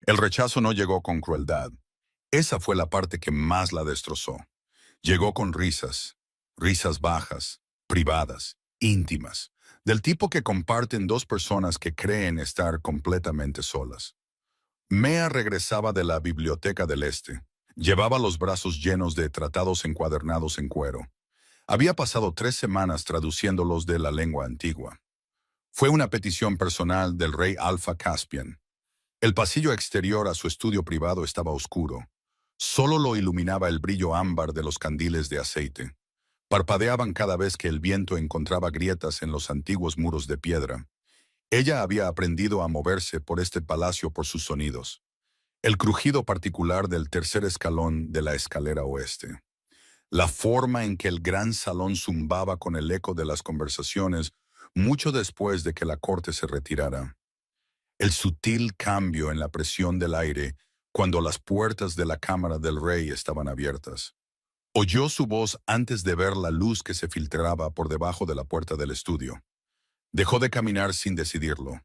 El rechazo no llegó con crueldad. Esa fue la parte que más la destrozó. Llegó con risas, risas bajas, privadas, íntimas, del tipo que comparten dos personas que creen estar completamente solas. Mea regresaba de la Biblioteca del Este. Llevaba los brazos llenos de tratados encuadernados en cuero. Había pasado 3 semanas traduciéndolos de la lengua antigua. Fue una petición personal del rey Alfa Caspian. El pasillo exterior a su estudio privado estaba oscuro. Solo lo iluminaba el brillo ámbar de los candiles de aceite. Parpadeaban cada vez que el viento encontraba grietas en los antiguos muros de piedra. Ella había aprendido a moverse por este palacio por sus sonidos. El crujido particular del tercer escalón de la escalera oeste. La forma en que el gran salón zumbaba con el eco de las conversaciones mucho después de que la corte se retirara. El sutil cambio en la presión del aire cuando las puertas de la cámara del rey estaban abiertas. Oyó su voz antes de ver la luz que se filtraba por debajo de la puerta del estudio. Dejó de caminar sin decidirlo.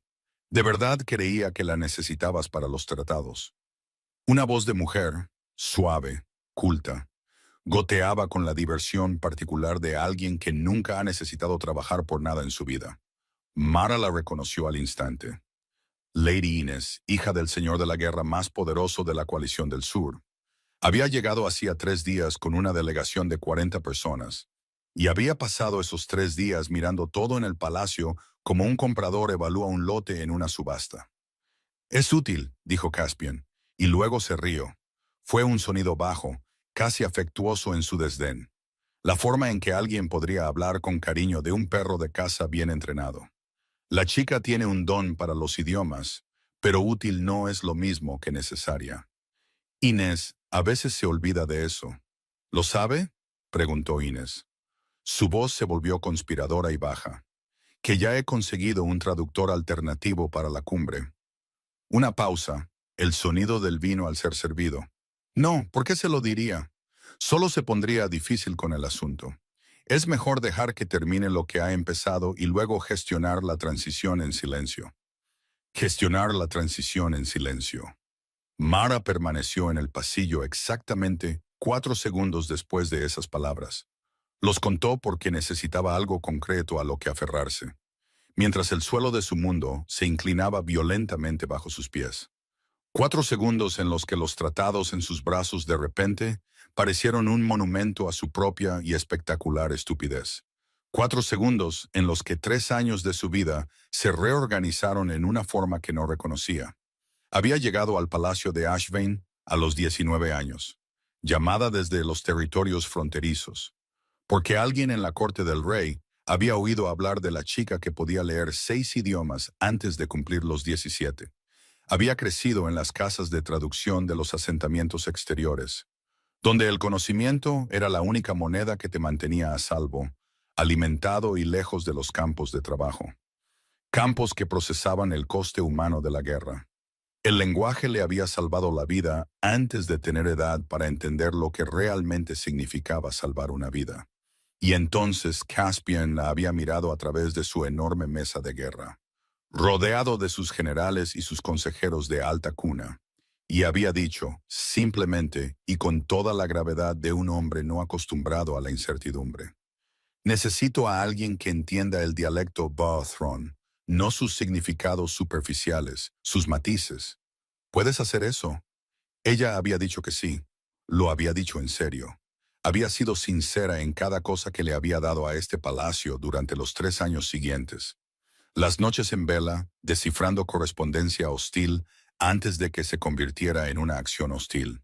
De verdad creía que la necesitabas para los tratados. Una voz de mujer, suave, culta, goteaba con la diversión particular de alguien que nunca ha necesitado trabajar por nada en su vida. Mara la reconoció al instante. Lady Ines, hija del señor de la guerra más poderoso de la coalición del sur, había llegado hacía 3 días con una delegación de 40 personas, y había pasado esos 3 días mirando todo en el palacio como un comprador evalúa un lote en una subasta. «Es útil», dijo Caspian, y luego se rió. Fue un sonido bajo, casi afectuoso en su desdén. La forma en que alguien podría hablar con cariño de un perro de caza bien entrenado. La chica tiene un don para los idiomas, pero útil no es lo mismo que necesaria. Inés a veces se olvida de eso. ¿Lo sabe?, preguntó Inés. Su voz se volvió conspiradora y baja. Que ya he conseguido un traductor alternativo para la cumbre. Una pausa, el sonido del vino al ser servido. No, ¿por qué se lo diría? Solo se pondría difícil con el asunto. Es mejor dejar que termine lo que ha empezado y luego gestionar la transición en silencio. Gestionar la transición en silencio. Mara permaneció en el pasillo exactamente 4 segundos después de esas palabras. Los contó porque necesitaba algo concreto a lo que aferrarse, mientras el suelo de su mundo se inclinaba violentamente bajo sus pies. 4 segundos en los que los tratados en sus brazos de repente parecieron un monumento a su propia y espectacular estupidez. 4 segundos en los que 3 años de su vida se reorganizaron en una forma que no reconocía. Había llegado al palacio de Ashvane a los 19 años, llamada desde los territorios fronterizos, porque alguien en la corte del rey había oído hablar de la chica que podía leer 6 idiomas antes de cumplir los 17. Había crecido en las casas de traducción de los asentamientos exteriores, donde el conocimiento era la única moneda que te mantenía a salvo, alimentado y lejos de los campos de trabajo. Campos que procesaban el coste humano de la guerra. El lenguaje le había salvado la vida antes de tener edad para entender lo que realmente significaba salvar una vida. Y entonces Caspian la había mirado a través de su enorme mesa de guerra, rodeado de sus generales y sus consejeros de alta cuna, y había dicho, simplemente y con toda la gravedad de un hombre no acostumbrado a la incertidumbre: necesito a alguien que entienda el dialecto Bawthron, no sus significados superficiales, sus matices. ¿Puedes hacer eso? Ella había dicho que sí. Lo había dicho en serio. Había sido sincera en cada cosa que le había dado a este palacio durante los 3 años siguientes. Las noches en vela, descifrando correspondencia hostil antes de que se convirtiera en una acción hostil.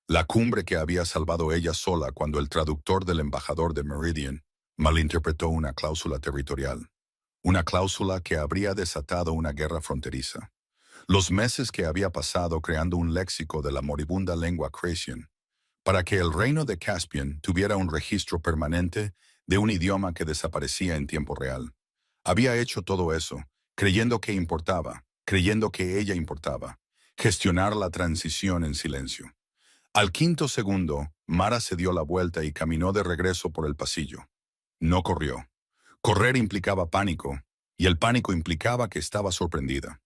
La cumbre que había salvado ella sola cuando el traductor del embajador de Meridian malinterpretó una cláusula territorial. Una cláusula que habría desatado una guerra fronteriza. Los meses que había pasado creando un léxico de la moribunda lengua Crasian, para que el reino de Caspian tuviera un registro permanente de un idioma que desaparecía en tiempo real. Había hecho todo eso, creyendo que importaba, creyendo que ella importaba, gestionar la transición en silencio. Al 5.º segundo, Mara se dio la vuelta y caminó de regreso por el pasillo. No corrió. Correr implicaba pánico, y el pánico implicaba que estaba sorprendida.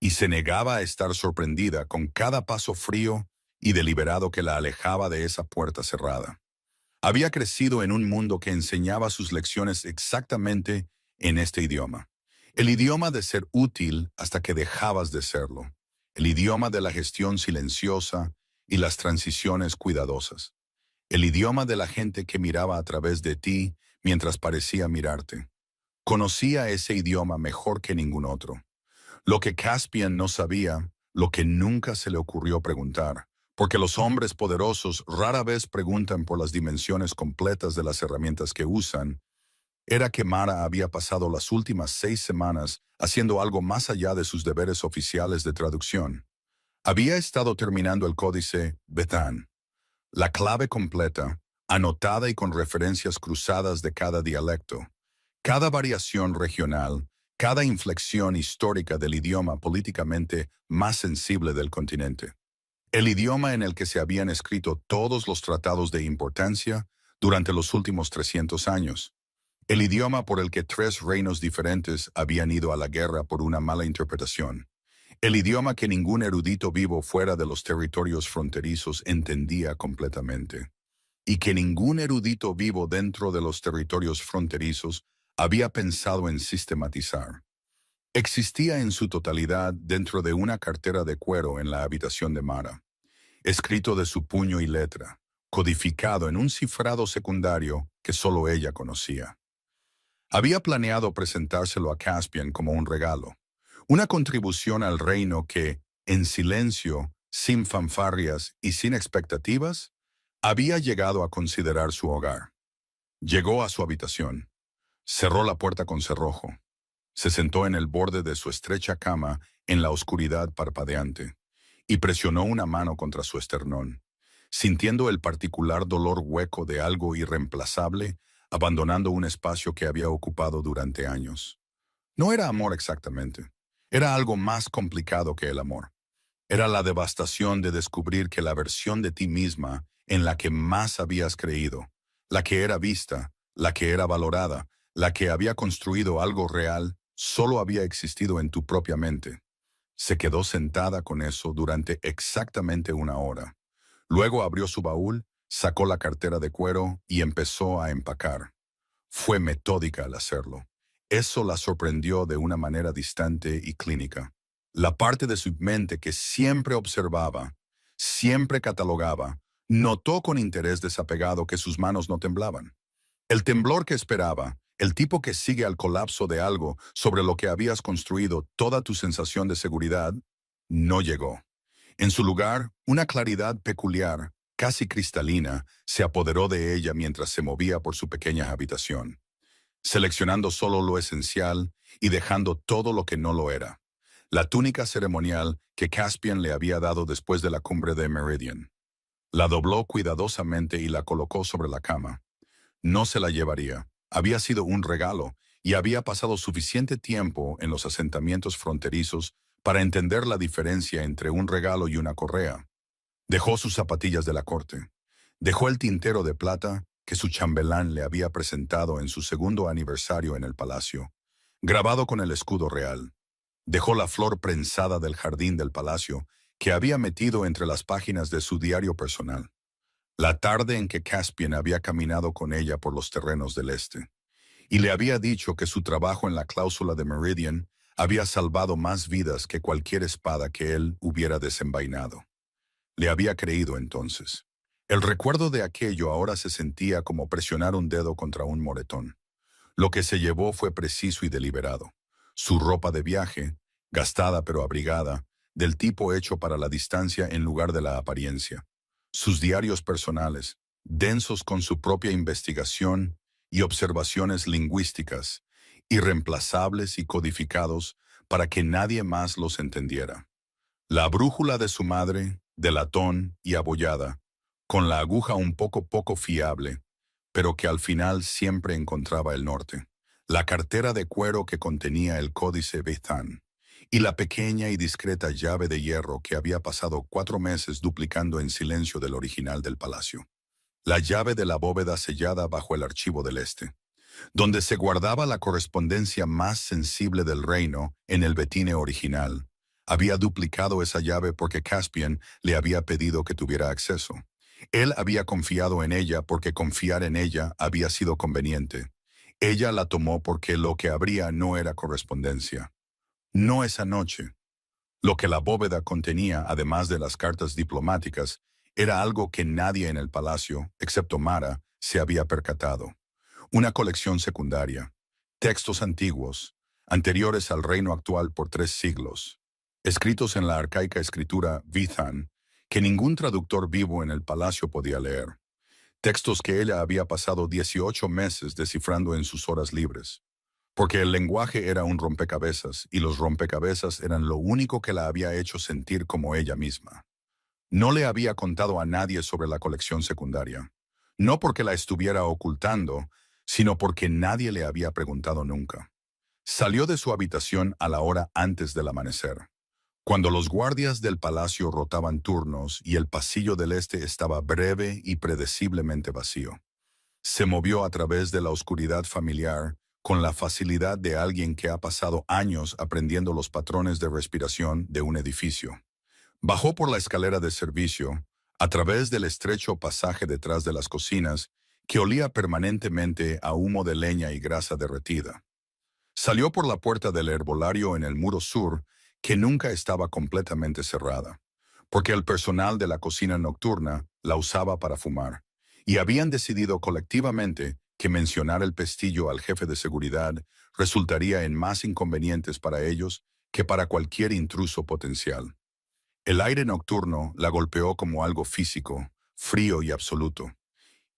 y se negaba a estar sorprendida con cada paso frío y deliberado que la alejaba de esa puerta cerrada. Había crecido en un mundo que enseñaba sus lecciones exactamente en este idioma. El idioma de ser útil hasta que dejabas de serlo. El idioma de la gestión silenciosa y las transiciones cuidadosas. El idioma de la gente que miraba a través de ti mientras parecía mirarte. Conocía ese idioma mejor que ningún otro. Lo que Caspian no sabía, lo que nunca se le ocurrió preguntar, porque los hombres poderosos rara vez preguntan por las dimensiones completas de las herramientas que usan, era que Mara había pasado las últimas 6 semanas haciendo algo más allá de sus deberes oficiales de traducción. Había estado terminando el códice Bethan, la clave completa, anotada y con referencias cruzadas de cada dialecto, cada variación regional, cada inflexión histórica del idioma políticamente más sensible del continente. El idioma en el que se habían escrito todos los tratados de importancia durante los últimos 300 años. El idioma por el que 3 reinos diferentes habían ido a la guerra por una mala interpretación. El idioma que ningún erudito vivo fuera de los territorios fronterizos entendía completamente. Y que ningún erudito vivo dentro de los territorios fronterizos había pensado en sistematizar. Existía en su totalidad dentro de una cartera de cuero en la habitación de Mara, escrito de su puño y letra, codificado en un cifrado secundario que solo ella conocía. Había planeado presentárselo a Caspian como un regalo, una contribución al reino que, en silencio, sin fanfarrias y sin expectativas, había llegado a considerar su hogar. Llegó a su habitación, cerró la puerta con cerrojo, se sentó en el borde de su estrecha cama en la oscuridad parpadeante y presionó una mano contra su esternón, sintiendo el particular dolor hueco de algo irreemplazable, abandonando un espacio que había ocupado durante años. No era amor exactamente, era algo más complicado que el amor. Era la devastación de descubrir que la versión de ti misma en la que más habías creído, la que era vista, la que era valorada, la que había construido algo real, solo había existido en tu propia mente. Se quedó sentada con eso durante exactamente 1 hora. Luego abrió su baúl, sacó la cartera de cuero y empezó a empacar. Fue metódica al hacerlo. Eso la sorprendió de una manera distante y clínica. La parte de su mente que siempre observaba, siempre catalogaba, notó con interés desapegado que sus manos no temblaban. El temblor que esperaba, el tipo que sigue al colapso de algo sobre lo que habías construido toda tu sensación de seguridad, no llegó. En su lugar, una claridad peculiar, casi cristalina, se apoderó de ella mientras se movía por su pequeña habitación, seleccionando solo lo esencial y dejando todo lo que no lo era. La túnica ceremonial que Caspian le había dado después de la cumbre de Meridian. La dobló cuidadosamente y la colocó sobre la cama. No se la llevaría. Había sido un regalo y había pasado suficiente tiempo en los asentamientos fronterizos para entender la diferencia entre un regalo y una correa. Dejó sus zapatillas de la corte. Dejó el tintero de plata que su chambelán le había presentado en su segundo aniversario en el palacio, grabado con el escudo real. Dejó la flor prensada del jardín del palacio que había metido entre las páginas de su diario personal. La tarde en que Caspian había caminado con ella por los terrenos del este, y le había dicho que su trabajo en la cláusula de Meridian había salvado más vidas que cualquier espada que él hubiera desenvainado. Le había creído entonces. El recuerdo de aquello ahora se sentía como presionar un dedo contra un moretón. Lo que se llevó fue preciso y deliberado. Su ropa de viaje, gastada pero abrigada, del tipo hecho para la distancia en lugar de la apariencia. Sus diarios personales, densos con su propia investigación y observaciones lingüísticas, irreemplazables y codificados para que nadie más los entendiera. La brújula de su madre, de latón y abollada, con la aguja un poco fiable, pero que al final siempre encontraba el norte. La cartera de cuero que contenía el códice Bethan, y la pequeña y discreta llave de hierro que había pasado 4 meses duplicando en silencio del original del palacio. La llave de la bóveda sellada bajo el archivo del este, donde se guardaba la correspondencia más sensible del reino en el Betine original, Había duplicado esa llave porque Caspian le había pedido que tuviera acceso. Él había confiado en ella porque confiar en ella había sido conveniente. Ella la tomó porque lo que habría no era correspondencia. No esa noche. Lo que la bóveda contenía, además de las cartas diplomáticas, era algo que nadie en el palacio, excepto Mara, se había percatado. Una colección secundaria. Textos antiguos, anteriores al reino actual por 3 siglos. Escritos en la arcaica escritura Vithan, que ningún traductor vivo en el palacio podía leer. Textos que ella había pasado 18 meses descifrando en sus horas libres. Porque el lenguaje era un rompecabezas y los rompecabezas eran lo único que la había hecho sentir como ella misma. No le había contado a nadie sobre la colección secundaria. No porque la estuviera ocultando, sino porque nadie le había preguntado nunca. Salió de su habitación a la hora antes del amanecer, cuando los guardias del palacio rotaban turnos y el pasillo del este estaba breve y predeciblemente vacío. Se movió a través de la oscuridad familiar con la facilidad de alguien que ha pasado años aprendiendo los patrones de respiración de un edificio. Bajó por la escalera de servicio, a través del estrecho pasaje detrás de las cocinas, que olía permanentemente a humo de leña y grasa derretida. Salió por la puerta del herbolario en el muro sur, que nunca estaba completamente cerrada, porque el personal de la cocina nocturna la usaba para fumar, y habían decidido colectivamente que mencionar el pestillo al jefe de seguridad resultaría en más inconvenientes para ellos que para cualquier intruso potencial. El aire nocturno la golpeó como algo físico, frío y absoluto,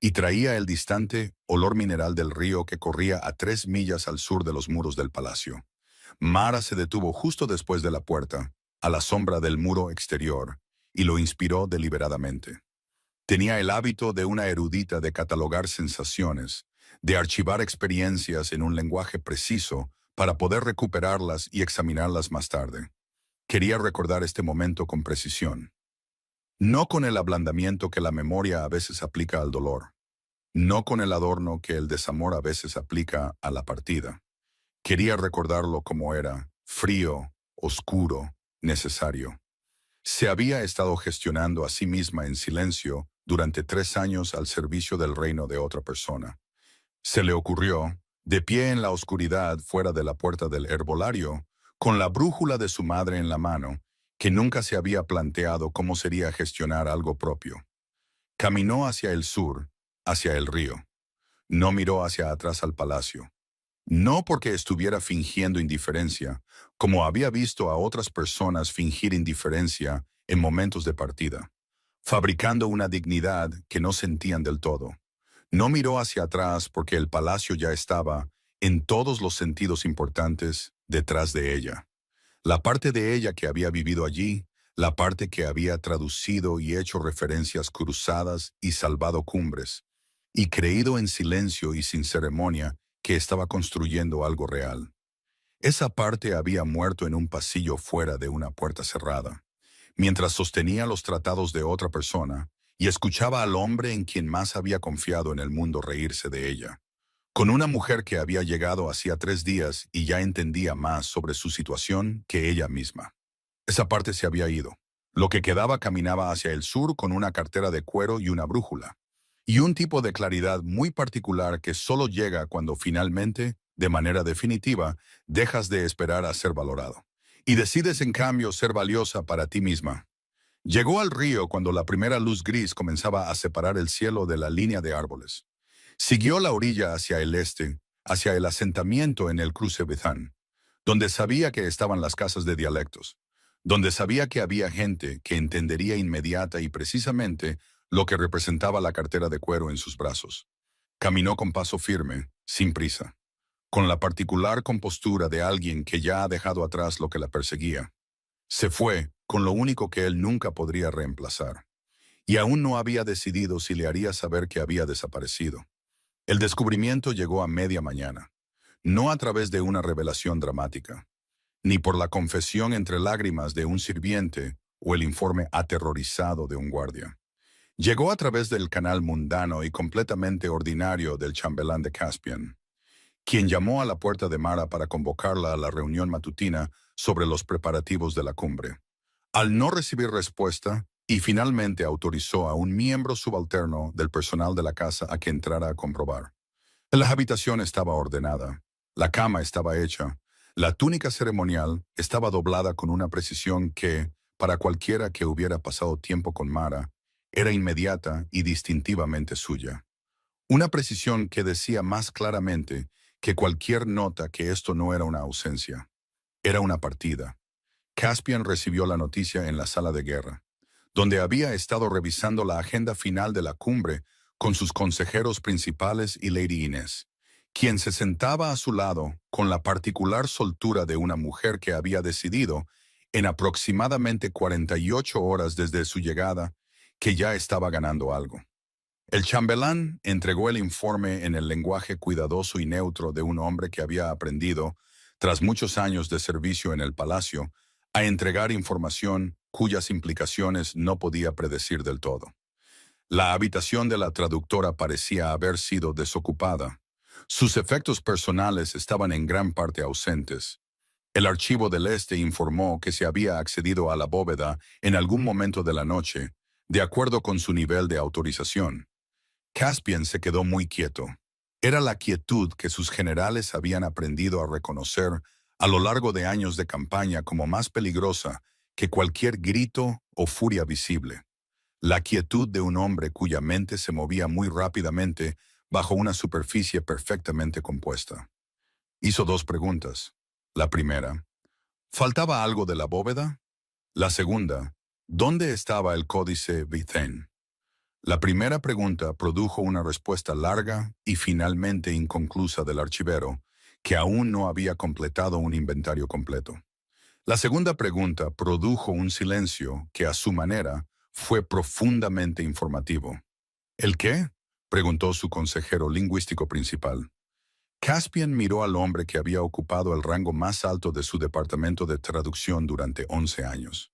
y traía el distante olor mineral del río que corría a 3 millas al sur de los muros del palacio. Mara se detuvo justo después de la puerta, a la sombra del muro exterior, y lo inspiró deliberadamente. Tenía el hábito de una erudita de catalogar sensaciones, de archivar experiencias en un lenguaje preciso para poder recuperarlas y examinarlas más tarde. Quería recordar este momento con precisión. No con el ablandamiento que la memoria a veces aplica al dolor. No con el adorno que el desamor a veces aplica a la partida. Quería recordarlo como era, frío, oscuro, necesario. Se había estado gestionando a sí misma en silencio durante 3 años al servicio del reino de otra persona. Se le ocurrió, de pie en la oscuridad fuera de la puerta del herbolario, con la brújula de su madre en la mano, que nunca se había planteado cómo sería gestionar algo propio. Caminó hacia el sur, hacia el río. No miró hacia atrás al palacio. No porque estuviera fingiendo indiferencia, como había visto a otras personas fingir indiferencia en momentos de partida, fabricando una dignidad que no sentían del todo. No miró hacia atrás porque el palacio ya estaba, en todos los sentidos importantes, detrás de ella. La parte de ella que había vivido allí, la parte que había traducido y hecho referencias cruzadas y salvado cumbres, y creído en silencio y sin ceremonia que estaba construyendo algo real. Esa parte había muerto en un pasillo fuera de una puerta cerrada, mientras sostenía los tratados de otra persona y escuchaba al hombre en quien más había confiado en el mundo reírse de ella. Con una mujer que había llegado hacía 3 días y ya entendía más sobre su situación que ella misma. Esa parte se había ido. Lo que quedaba caminaba hacia el sur con una cartera de cuero y una brújula. Y un tipo de claridad muy particular que solo llega cuando finalmente, de manera definitiva, dejas de esperar a ser valorado. Y decides en cambio ser valiosa para ti misma. Llegó al río cuando la primera luz gris comenzaba a separar el cielo de la línea de árboles. Siguió la orilla hacia el este, hacia el asentamiento en el cruce Bethan, donde sabía que estaban las casas de dialectos, donde sabía que había gente que entendería inmediata y precisamente lo que representaba la cartera de cuero en sus brazos. Caminó con paso firme, sin prisa, con la particular compostura de alguien que ya ha dejado atrás lo que la perseguía. Se fue con lo único que él nunca podría reemplazar, y aún no había decidido si le haría saber que había desaparecido. El descubrimiento llegó a media mañana, no a través de una revelación dramática, ni por la confesión entre lágrimas de un sirviente o el informe aterrorizado de un guardia. Llegó a través del canal mundano y completamente ordinario del chambelán de Caspian, quien llamó a la puerta de Mara para convocarla a la reunión matutina sobre los preparativos de la cumbre. Al no recibir respuesta, y finalmente autorizó a un miembro subalterno del personal de la casa a que entrara a comprobar. La habitación estaba ordenada, la cama estaba hecha, la túnica ceremonial estaba doblada con una precisión que, para cualquiera que hubiera pasado tiempo con Mara, era inmediata y distintivamente suya. Una precisión que decía más claramente que cualquier nota que esto no era una ausencia, era una partida. Caspian recibió la noticia en la sala de guerra, donde había estado revisando la agenda final de la cumbre con sus consejeros principales y Lady Inés, quien se sentaba a su lado con la particular soltura de una mujer que había decidido, en aproximadamente 48 horas desde su llegada, que ya estaba ganando algo. El chambelán entregó el informe en el lenguaje cuidadoso y neutro de un hombre que había aprendido, tras muchos años de servicio en el palacio, a entregar información cuyas implicaciones no podía predecir del todo. La habitación de la traductora parecía haber sido desocupada. Sus efectos personales estaban en gran parte ausentes. El archivo del Este informó que se había accedido a la bóveda en algún momento de la noche, de acuerdo con su nivel de autorización. Caspian se quedó muy quieto. Era la quietud que sus generales habían aprendido a reconocer a lo largo de años de campaña como más peligrosa que cualquier grito o furia visible. La quietud de un hombre cuya mente se movía muy rápidamente bajo una superficie perfectamente compuesta. Hizo dos preguntas. La primera, ¿faltaba algo de la bóveda? La segunda, ¿dónde estaba el códice Vithen? La primera pregunta produjo una respuesta larga y finalmente inconclusa del archivero, que aún no había completado un inventario completo. La segunda pregunta produjo un silencio que, a su manera, fue profundamente informativo. ¿El qué?, preguntó su consejero lingüístico principal. Caspian miró al hombre que había ocupado el rango más alto de su departamento de traducción durante 11 años.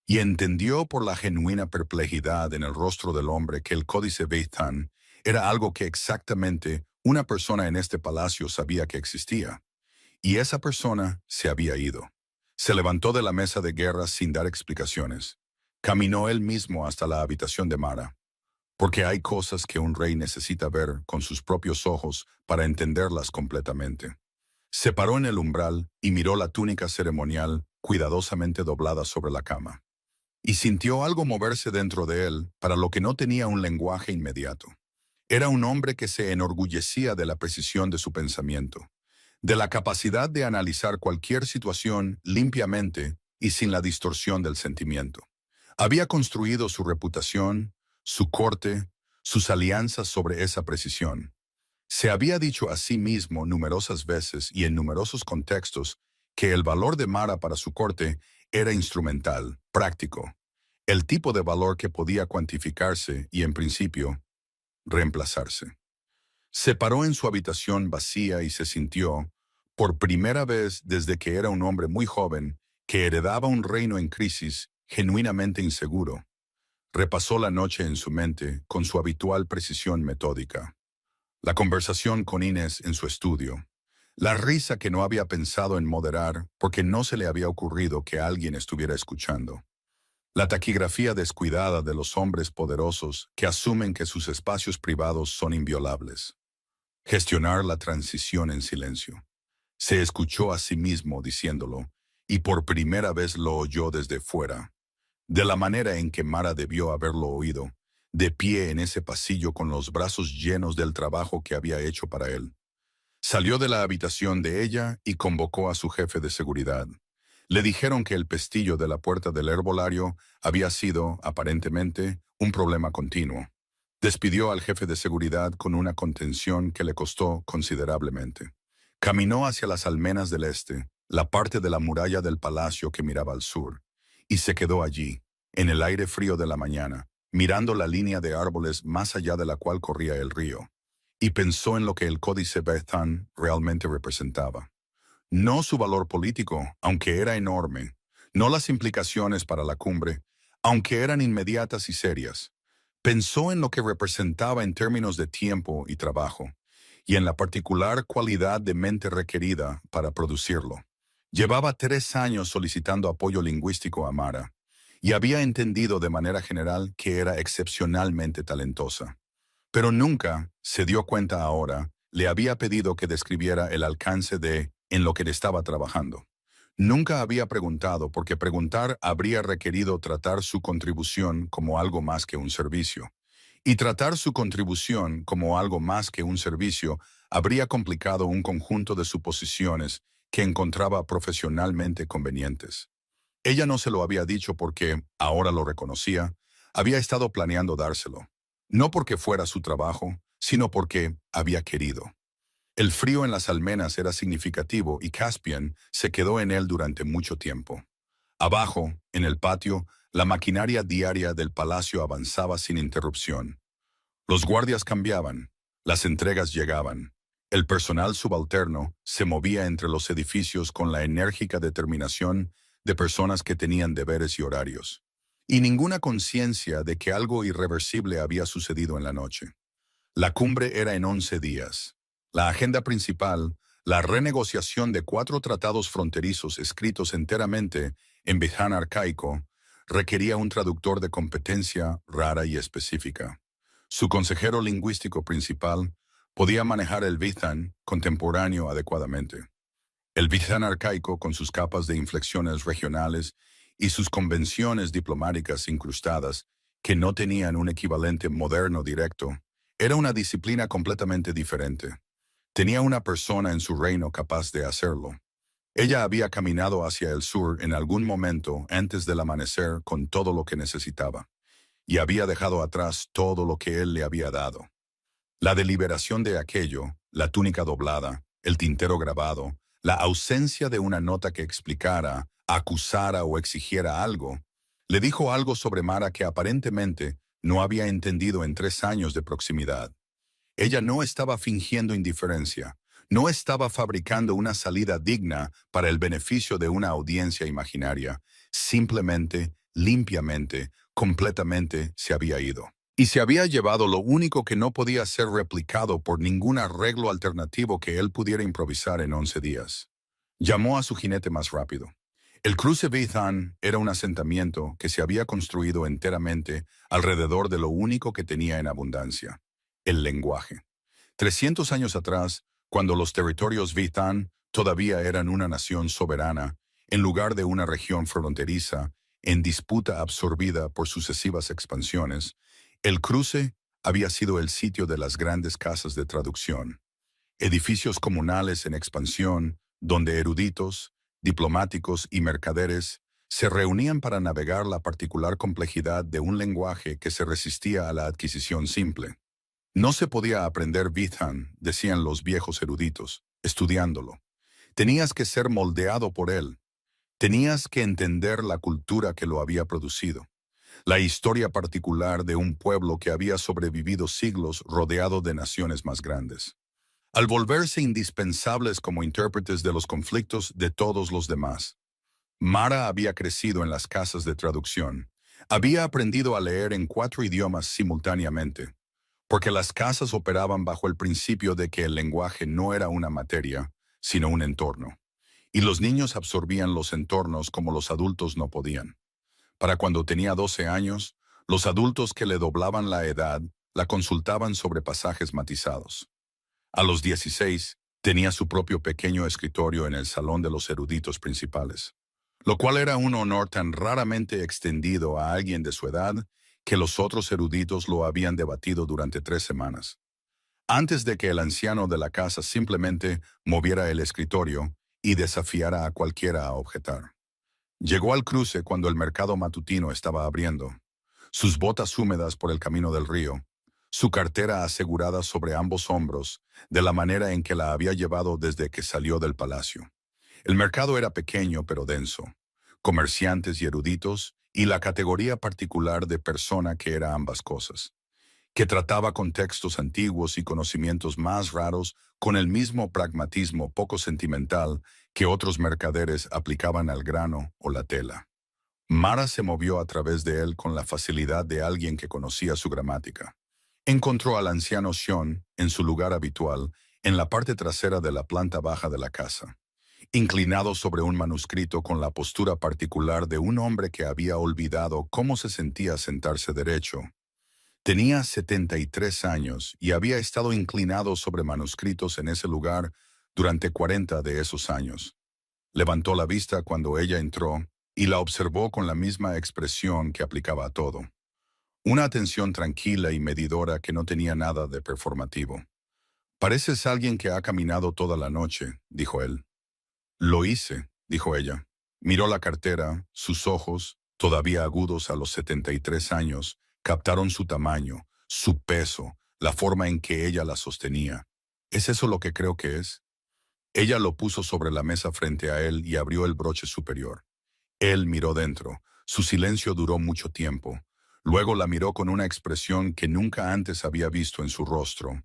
Y entendió por la genuina perplejidad en el rostro del hombre que el códice Beithan era algo que exactamente una persona en este palacio sabía que existía. Y esa persona se había ido. Se levantó de la mesa de guerra sin dar explicaciones. Caminó él mismo hasta la habitación de Mara. Porque hay cosas que un rey necesita ver con sus propios ojos para entenderlas completamente. Se paró en el umbral y miró la túnica ceremonial cuidadosamente doblada sobre la cama. Y sintió algo moverse dentro de él para lo que no tenía un lenguaje inmediato. Era un hombre que se enorgullecía de la precisión de su pensamiento, de la capacidad de analizar cualquier situación limpiamente y sin la distorsión del sentimiento. Había construido su reputación, su corte, sus alianzas sobre esa precisión. Se había dicho a sí mismo numerosas veces y en numerosos contextos que el valor de Mara para su corte era instrumental, práctico, el tipo de valor que podía cuantificarse y, en principio, reemplazarse. Se paró en su habitación vacía y se sintió, por primera vez desde que era un hombre muy joven, que heredaba un reino en crisis, genuinamente inseguro. Repasó la noche en su mente con su habitual precisión metódica. La conversación con Inés en su estudio. La risa que no había pensado en moderar porque no se le había ocurrido que alguien estuviera escuchando. La taquigrafía descuidada de los hombres poderosos que asumen que sus espacios privados son inviolables. Gestionar la transición en silencio. Se escuchó a sí mismo diciéndolo, y por primera vez lo oyó desde fuera, de la manera en que Mara debió haberlo oído, de pie en ese pasillo con los brazos llenos del trabajo que había hecho para él. Salió de la habitación de ella y convocó a su jefe de seguridad. Le dijeron que el pestillo de la puerta del herbolario había sido, aparentemente, un problema continuo. Despidió al jefe de seguridad con una contención que le costó considerablemente. Caminó hacia las almenas del este, la parte de la muralla del palacio que miraba al sur, y se quedó allí, en el aire frío de la mañana, mirando la línea de árboles más allá de la cual corría el río, y pensó en lo que el códice Bethan realmente representaba. No su valor político, aunque era enorme, no las implicaciones para la cumbre, aunque eran inmediatas y serias. Pensó en lo que representaba en términos de tiempo y trabajo, y en la particular cualidad de mente requerida para producirlo. Llevaba 3 años solicitando apoyo lingüístico a Mara y había entendido de manera general que era excepcionalmente talentosa. Pero nunca, se dio cuenta ahora, le había pedido que describiera el alcance de en lo que le estaba trabajando. Nunca había preguntado porque preguntar habría requerido tratar su contribución como algo más que un servicio. Y tratar su contribución como algo más que un servicio habría complicado un conjunto de suposiciones que encontraba profesionalmente convenientes. Ella no se lo había dicho porque, ahora lo reconocía, había estado planeando dárselo. No porque fuera su trabajo, sino porque había querido. El frío en las almenas era significativo y Caspian se quedó en él durante mucho tiempo. Abajo, en el patio, la maquinaria diaria del palacio avanzaba sin interrupción. Los guardias cambiaban, las entregas llegaban. El personal subalterno se movía entre los edificios con la enérgica determinación de personas que tenían deberes y horarios. Y ninguna conciencia de que algo irreversible había sucedido en la noche. La cumbre era en 11 días. La agenda principal, la renegociación de 4 tratados fronterizos escritos enteramente en Bithán arcaico, requería un traductor de competencia rara y específica. Su consejero lingüístico principal podía manejar el Bithán contemporáneo adecuadamente. El Bithán arcaico, con sus capas de inflexiones regionales y sus convenciones diplomáticas incrustadas, que no tenían un equivalente moderno directo, era una disciplina completamente diferente. Tenía una persona en su reino capaz de hacerlo. Ella había caminado hacia el sur en algún momento antes del amanecer con todo lo que necesitaba, y había dejado atrás todo lo que él le había dado. La deliberación de aquello, la túnica doblada, el tintero grabado, la ausencia de una nota que explicara, acusara o exigiera algo, le dijo algo sobre Mara que aparentemente no había entendido en 3 años de proximidad. Ella no estaba fingiendo indiferencia, no estaba fabricando una salida digna para el beneficio de una audiencia imaginaria, simplemente, limpiamente, completamente se había ido. Y se había llevado lo único que no podía ser replicado por ningún arreglo alternativo que él pudiera improvisar en 11 días. Llamó a su jinete más rápido. El cruce Bithán era un asentamiento que se había construido enteramente alrededor de lo único que tenía en abundancia, el lenguaje. 300 años atrás, cuando los territorios Bithán todavía eran una nación soberana, en lugar de una región fronteriza, en disputa absorbida por sucesivas expansiones, el cruce había sido el sitio de las grandes casas de traducción, edificios comunales en expansión, donde eruditos, diplomáticos y mercaderes se reunían para navegar la particular complejidad de un lenguaje que se resistía a la adquisición simple. No se podía aprender Bithán, decían los viejos eruditos, estudiándolo. Tenías que ser moldeado por él. Tenías que entender la cultura que lo había producido. La historia particular de un pueblo que había sobrevivido siglos rodeado de naciones más grandes. Al volverse indispensables como intérpretes de los conflictos de todos los demás. Mara había crecido en las casas de traducción. Había aprendido a leer en 4 idiomas simultáneamente, porque las casas operaban bajo el principio de que el lenguaje no era una materia, sino un entorno. Y los niños absorbían los entornos como los adultos no podían. Para cuando tenía 12 años, los adultos que le doblaban la edad la consultaban sobre pasajes matizados. A los 16, tenía su propio pequeño escritorio en el salón de los eruditos principales, lo cual era un honor tan raramente extendido a alguien de su edad que los otros eruditos lo habían debatido durante 3 semanas. Antes de que el anciano de la casa simplemente moviera el escritorio y desafiara a cualquiera a objetar. Llegó al cruce cuando el mercado matutino estaba abriendo, sus botas húmedas por el camino del río, su cartera asegurada sobre ambos hombros, de la manera en que la había llevado desde que salió del palacio. El mercado era pequeño pero denso, comerciantes y eruditos, y la categoría particular de persona que era ambas cosas, que trataba con textos antiguos y conocimientos más raros con el mismo pragmatismo poco sentimental que otros mercaderes aplicaban al grano o la tela. Mara se movió a través de él con la facilidad de alguien que conocía su gramática. Encontró al anciano Xion en su lugar habitual, en la parte trasera de la planta baja de la casa, inclinado sobre un manuscrito con la postura particular de un hombre que había olvidado cómo se sentía sentarse derecho. Tenía 73 años y había estado inclinado sobre manuscritos en ese lugar durante 40 de esos años. Levantó la vista cuando ella entró y la observó con la misma expresión que aplicaba a todo. Una atención tranquila y medidora que no tenía nada de performativo. «Pareces alguien que ha caminado toda la noche», dijo él. «Lo hice», dijo ella. Miró la cartera, sus ojos, todavía agudos a los 73 años, captaron su tamaño, su peso, la forma en que ella la sostenía. «¿Es eso lo que creo que es?». Ella lo puso sobre la mesa frente a él y abrió el broche superior. Él miró dentro. Su silencio duró mucho tiempo. Luego la miró con una expresión que nunca antes había visto en su rostro,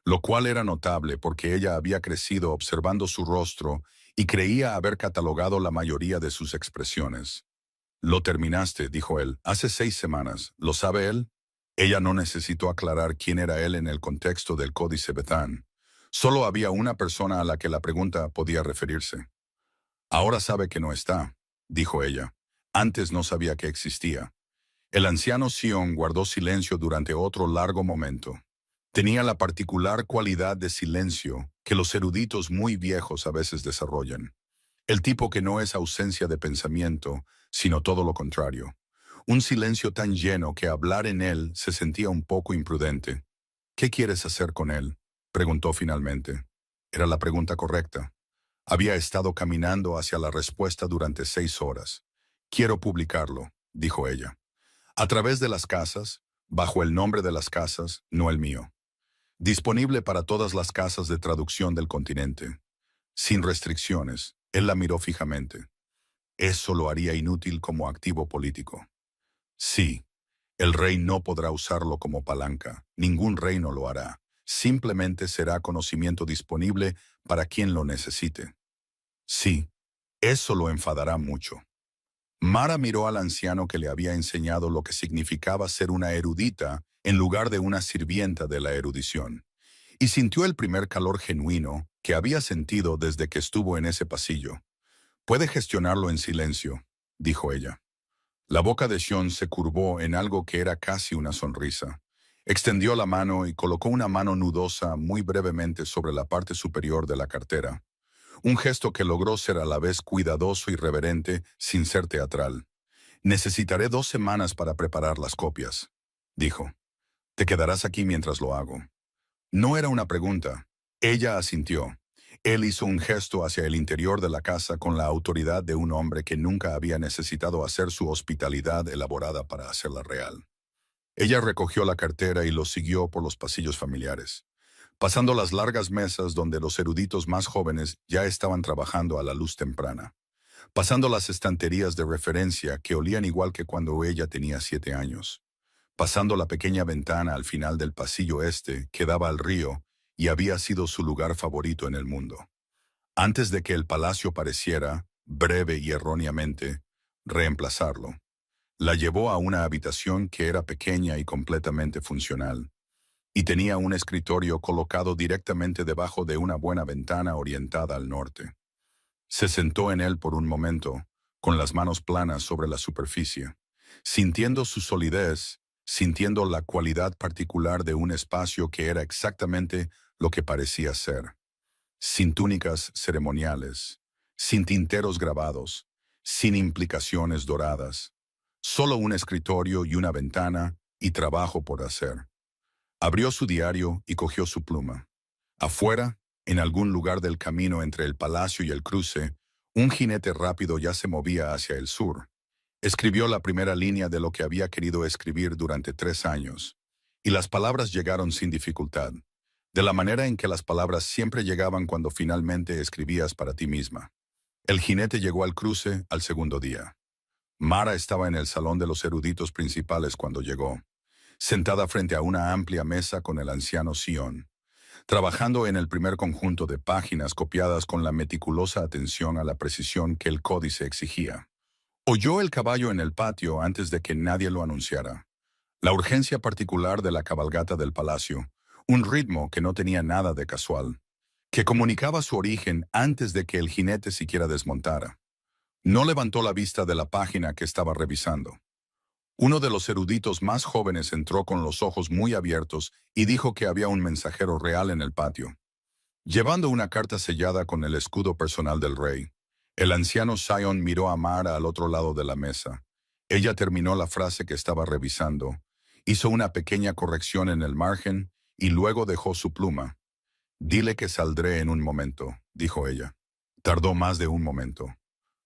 lo cual era notable porque ella había crecido observando su rostro y creía haber catalogado la mayoría de sus expresiones. «Lo terminaste», dijo él, «hace 6 semanas. ¿Lo sabe él?». Ella no necesitó aclarar quién era él en el contexto del Códice Bethán. Solo había una persona a la que la pregunta podía referirse. «Ahora sabe que no está», dijo ella. «Antes no sabía que existía». El anciano Sion guardó silencio durante otro largo momento. Tenía la particular cualidad de silencio que los eruditos muy viejos a veces desarrollan. El tipo que no es ausencia de pensamiento, sino todo lo contrario. Un silencio tan lleno que hablar en él se sentía un poco imprudente. «¿Qué quieres hacer con él?», preguntó finalmente. Era la pregunta correcta. Había estado caminando hacia la respuesta durante 6 horas. «Quiero publicarlo», dijo ella. «A través de las casas, bajo el nombre de las casas, no el mío. Disponible para todas las casas de traducción del continente. Sin restricciones». Él la miró fijamente. «Eso lo haría inútil como activo político». «Sí, el rey no podrá usarlo como palanca. Ningún reino lo hará. Simplemente será conocimiento disponible para quien lo necesite». «Sí, eso lo enfadará mucho». Mara miró al anciano que le había enseñado lo que significaba ser una erudita en lugar de una sirvienta de la erudición, y sintió el primer calor genuino que había sentido desde que estuvo en ese pasillo. «Puede gestionarlo en silencio», dijo ella. La boca de Sion se curvó en algo que era casi una sonrisa. Extendió la mano y colocó una mano nudosa muy brevemente sobre la parte superior de la cartera. Un gesto que logró ser a la vez cuidadoso y reverente sin ser teatral. «Necesitaré 2 semanas para preparar las copias», dijo. «Te quedarás aquí mientras lo hago». No era una pregunta. Ella asintió. Él hizo un gesto hacia el interior de la casa con la autoridad de un hombre que nunca había necesitado hacer su hospitalidad elaborada para hacerla real. Ella recogió la cartera y lo siguió por los pasillos familiares, pasando las largas mesas donde los eruditos más jóvenes ya estaban trabajando a la luz temprana, pasando las estanterías de referencia que olían igual que cuando ella tenía 7 años, pasando la pequeña ventana al final del pasillo este que daba al río y había sido su lugar favorito en el mundo. Antes de que el palacio pareciera, breve y erróneamente, reemplazarlo, la llevó a una habitación que era pequeña y completamente funcional, y tenía un escritorio colocado directamente debajo de una buena ventana orientada al norte. Se sentó en él por un momento, con las manos planas sobre la superficie, sintiendo su solidez, sintiendo la cualidad particular de un espacio que era exactamente lo que parecía ser. Sin túnicas ceremoniales, sin tinteros grabados, sin implicaciones doradas. Solo un escritorio y una ventana y trabajo por hacer. Abrió su diario y cogió su pluma. Afuera, en algún lugar del camino entre el palacio y el cruce, un jinete rápido ya se movía hacia el sur. Escribió la primera línea de lo que había querido escribir durante 3 años, y las palabras llegaron sin dificultad, de la manera en que las palabras siempre llegaban cuando finalmente escribías para ti misma. El jinete llegó al cruce al segundo día. Mara estaba en el salón de los eruditos principales cuando llegó, sentada frente a una amplia mesa con el anciano Sion, trabajando en el primer conjunto de páginas copiadas con la meticulosa atención a la precisión que el códice exigía. Oyó el caballo en el patio antes de que nadie lo anunciara. La urgencia particular de la cabalgata del palacio, un ritmo que no tenía nada de casual. que comunicaba su origen antes de que el jinete siquiera desmontara. No levantó la vista de la página que estaba revisando. Uno de los eruditos más jóvenes entró con los ojos muy abiertos y dijo que había un mensajero real en el patio, llevando una carta sellada con el escudo personal del rey. El anciano Sion miró a Mara al otro lado de la mesa. Ella terminó la frase que estaba revisando, hizo una pequeña corrección en el margen y luego dejó su pluma. «Dile que saldré en un momento», dijo ella. Tardó más de un momento.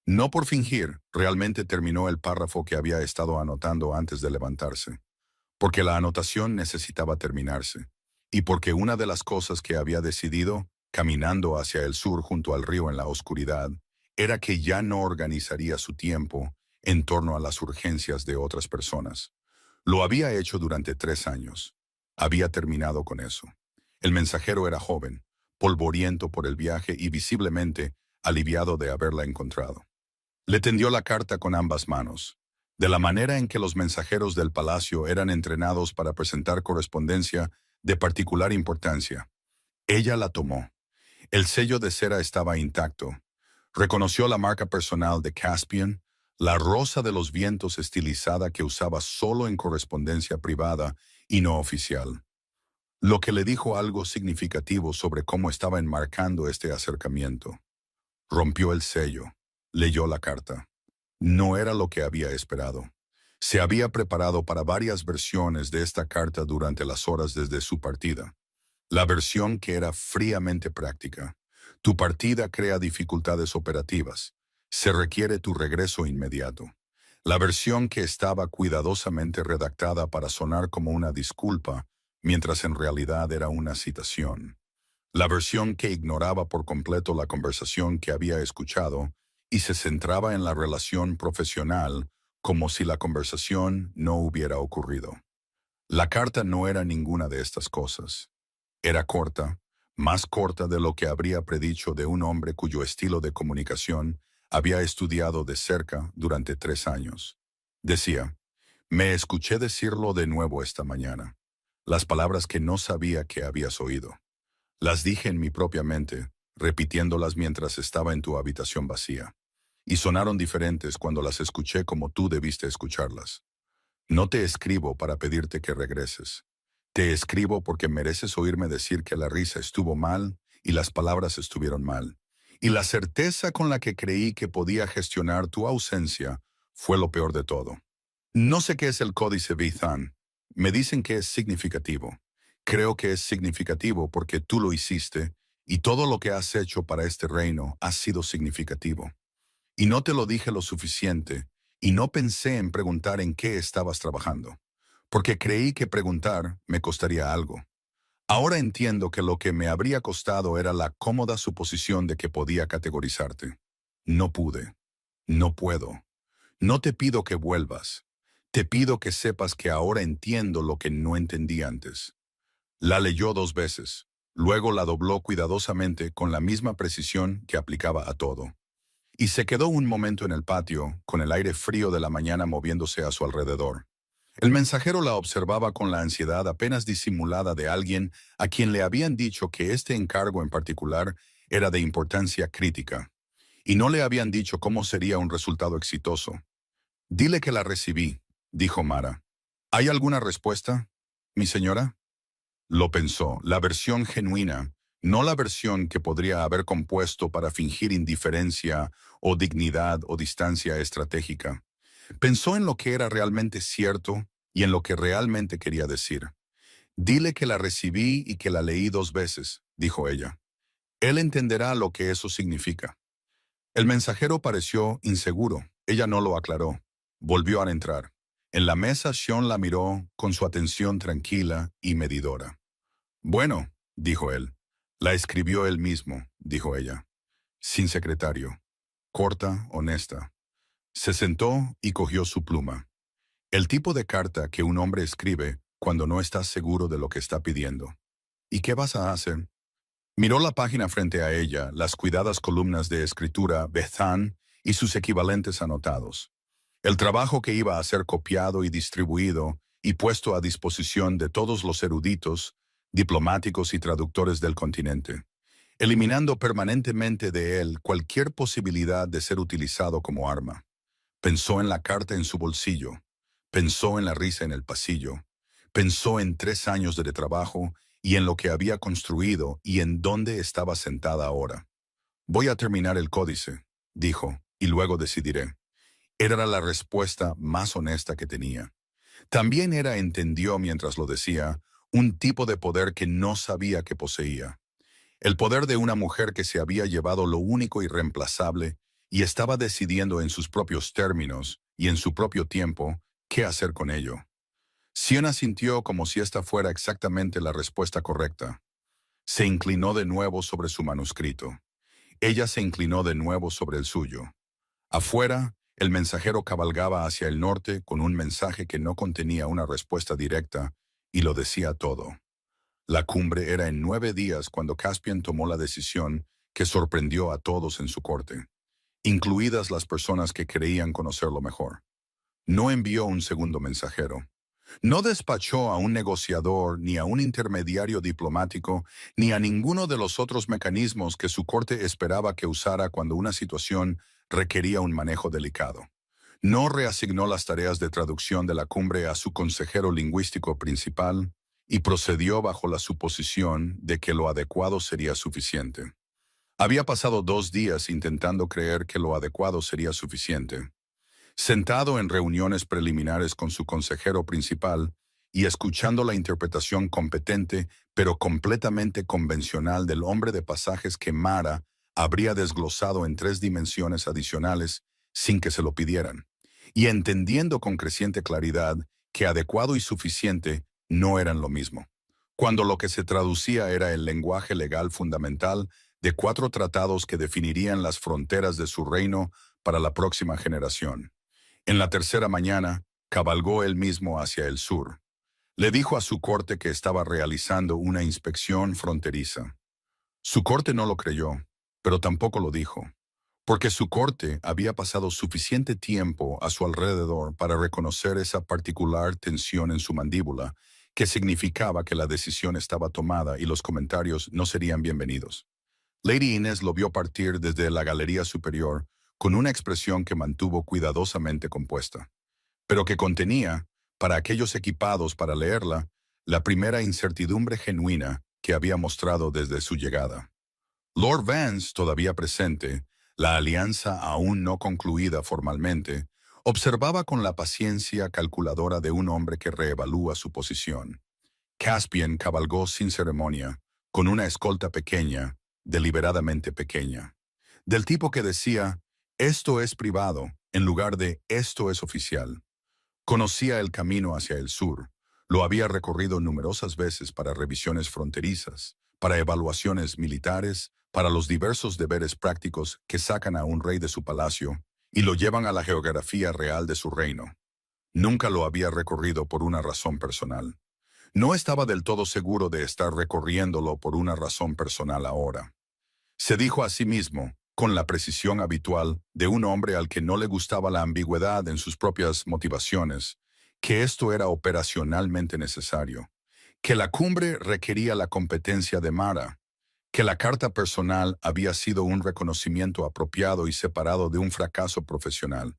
No por fingir, realmente terminó el párrafo que había estado anotando antes de levantarse, porque la anotación necesitaba terminarse, y porque una de las cosas que había decidido, caminando hacia el sur junto al río en la oscuridad, era que ya no organizaría su tiempo en torno a las urgencias de otras personas. Lo había hecho durante 3 años. Había terminado con eso. El mensajero era joven, polvoriento por el viaje y visiblemente aliviado de haberla encontrado. Le tendió la carta con ambas manos. De la manera en que los mensajeros del palacio eran entrenados para presentar correspondencia de particular importancia. Ella la tomó. El sello de cera estaba intacto. Reconoció la marca personal de Caspian, la rosa de los vientos estilizada que usaba solo en correspondencia privada y no oficial. Lo que le dijo algo significativo sobre cómo estaba enmarcando este acercamiento. Rompió el sello. Leyó la carta. No era lo que había esperado. Se había preparado para varias versiones de esta carta durante las horas desde su partida. La versión que era fríamente práctica. Tu partida crea dificultades operativas. Se requiere tu regreso inmediato. La versión que estaba cuidadosamente redactada para sonar como una disculpa, mientras en realidad era una citación. La versión que ignoraba por completo la conversación que había escuchado y se centraba en la relación profesional como si la conversación no hubiera ocurrido. La carta no era ninguna de estas cosas. Era corta, más corta de lo que habría predicho de un hombre cuyo estilo de comunicación había estudiado de cerca durante 3 años. Decía, me escuché decirlo de nuevo esta mañana. Las palabras que no sabía que habías oído. Las dije en mi propia mente, repitiéndolas mientras estaba en tu habitación vacía. Y sonaron diferentes cuando las escuché como tú debiste escucharlas. No te escribo para pedirte que regreses. Te escribo porque mereces oírme decir que la risa estuvo mal y las palabras estuvieron mal. Y la certeza con la que creí que podía gestionar tu ausencia fue lo peor de todo. No sé qué es el códice Vithan. Me dicen que es significativo. Creo que es significativo porque tú lo hiciste y todo lo que has hecho para este reino ha sido significativo. Y no te lo dije lo suficiente y no pensé en preguntar en qué estabas trabajando, porque creí que preguntar me costaría algo. Ahora entiendo que lo que me habría costado era la cómoda suposición de que podía categorizarte. No pude. No puedo. No te pido que vuelvas. Te pido que sepas que ahora entiendo lo que no entendí antes. La leyó 2 veces. Luego la dobló cuidadosamente con la misma precisión que aplicaba a todo. Y se quedó un momento en el patio, con el aire frío de la mañana moviéndose a su alrededor. El mensajero la observaba con la ansiedad apenas disimulada de alguien a quien le habían dicho que este encargo en particular era de importancia crítica, y no le habían dicho cómo sería un resultado exitoso. «Dile que la recibí», dijo Mara. «¿Hay alguna respuesta, mi señora?» Lo pensó, la versión genuina, no la versión que podría haber compuesto para fingir indiferencia o dignidad o distancia estratégica. Pensó en lo que era realmente cierto y en lo que realmente quería decir. «Dile que la recibí y que la leí 2 veces», dijo ella. «Él entenderá lo que eso significa». El mensajero pareció inseguro. Ella no lo aclaró. Volvió a entrar. En la mesa, Sean la miró con su atención tranquila y medidora. «Bueno», dijo él. «La escribió él mismo», dijo ella. Sin secretario. Corta, honesta. Se sentó y cogió su pluma. El tipo de carta que un hombre escribe cuando no está seguro de lo que está pidiendo. «¿Y qué vas a hacer?» Miró la página frente a ella, las cuidadas columnas de escritura Bethan y sus equivalentes anotados. El trabajo que iba a ser copiado y distribuido y puesto a disposición de todos los eruditos, diplomáticos y traductores del continente. eliminando permanentemente de él cualquier posibilidad de ser utilizado como arma. Pensó en la carta en su bolsillo, pensó en la risa en el pasillo, pensó en 3 años de trabajo y en lo que había construido y en dónde estaba sentada ahora. Voy a terminar el códice, dijo, y luego decidiré. Era la respuesta más honesta que tenía. También entendió mientras lo decía, un tipo de poder que no sabía que poseía. El poder de una mujer que se había llevado lo único irreemplazable y estaba decidiendo en sus propios términos y en su propio tiempo qué hacer con ello. Siena sintió como si esta fuera exactamente la respuesta correcta. Se inclinó de nuevo sobre su manuscrito. Ella se inclinó de nuevo sobre el suyo. Afuera, el mensajero cabalgaba hacia el norte con un mensaje que no contenía una respuesta directa y lo decía todo. La cumbre era en 9 días cuando Caspian tomó la decisión que sorprendió a todos en su corte, incluidas las personas que creían conocerlo mejor. No envió un segundo mensajero. No despachó a un negociador, ni a un intermediario diplomático, ni a ninguno de los otros mecanismos que su corte esperaba que usara cuando una situación requería un manejo delicado. No reasignó las tareas de traducción de la cumbre a su consejero lingüístico principal y procedió bajo la suposición de que lo adecuado sería suficiente. Había pasado 2 días intentando creer que lo adecuado sería suficiente. Sentado en reuniones preliminares con su consejero principal y escuchando la interpretación competente pero completamente convencional del hombre de pasajes que Mara habría desglosado en 3 dimensiones adicionales sin que se lo pidieran, y entendiendo con creciente claridad que adecuado y suficiente no eran lo mismo, cuando lo que se traducía era el lenguaje legal fundamental de 4 tratados que definirían las fronteras de su reino para la próxima generación. En la tercera mañana, cabalgó él mismo hacia el sur. Le dijo a su corte que estaba realizando una inspección fronteriza. Su corte no lo creyó, pero tampoco lo dijo, porque su corte había pasado suficiente tiempo a su alrededor para reconocer esa particular tensión en su mandíbula, que significaba que la decisión estaba tomada y los comentarios no serían bienvenidos. Lady Inés lo vio partir desde la galería superior con una expresión que mantuvo cuidadosamente compuesta, pero que contenía, para aquellos equipados para leerla, la primera incertidumbre genuina que había mostrado desde su llegada. Lord Vance, todavía presente, la alianza aún no concluida formalmente, observaba con la paciencia calculadora de un hombre que reevalúa su posición. Caspian cabalgó sin ceremonia, con una escolta pequeña, deliberadamente pequeña, del tipo que decía, esto es privado, en lugar de esto es oficial. Conocía el camino hacia el sur, lo había recorrido numerosas veces para revisiones fronterizas, para evaluaciones militares, para los diversos deberes prácticos que sacan a un rey de su palacio y lo llevan a la geografía real de su reino. Nunca lo había recorrido por una razón personal. No estaba del todo seguro de estar recorriéndolo por una razón personal ahora. Se dijo a sí mismo, con la precisión habitual de un hombre al que no le gustaba la ambigüedad en sus propias motivaciones, que esto era operacionalmente necesario, que la cumbre requería la competencia de Mara, que la carta personal había sido un reconocimiento apropiado y separado de un fracaso profesional,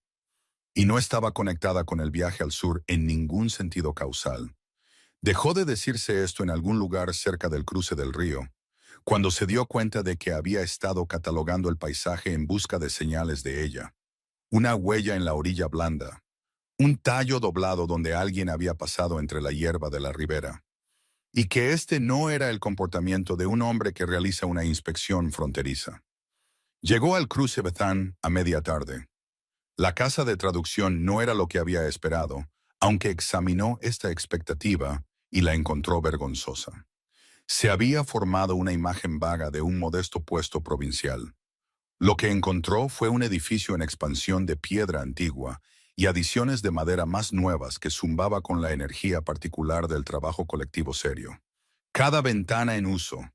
y no estaba conectada con el viaje al sur en ningún sentido causal. Dejó de decirse esto en algún lugar cerca del cruce del río, cuando se dio cuenta de que había estado catalogando el paisaje en busca de señales de ella. Una huella en la orilla blanda, un tallo doblado donde alguien había pasado entre la hierba de la ribera, y que este no era el comportamiento de un hombre que realiza una inspección fronteriza. Llegó al cruce Bethan a media tarde. La casa de traducción no era lo que había esperado, aunque examinó esta expectativa y la encontró vergonzosa. Se había formado una imagen vaga de un modesto puesto provincial. Lo que encontró fue un edificio en expansión de piedra antigua y adiciones de madera más nuevas que zumbaba con la energía particular del trabajo colectivo serio. Cada ventana en uso,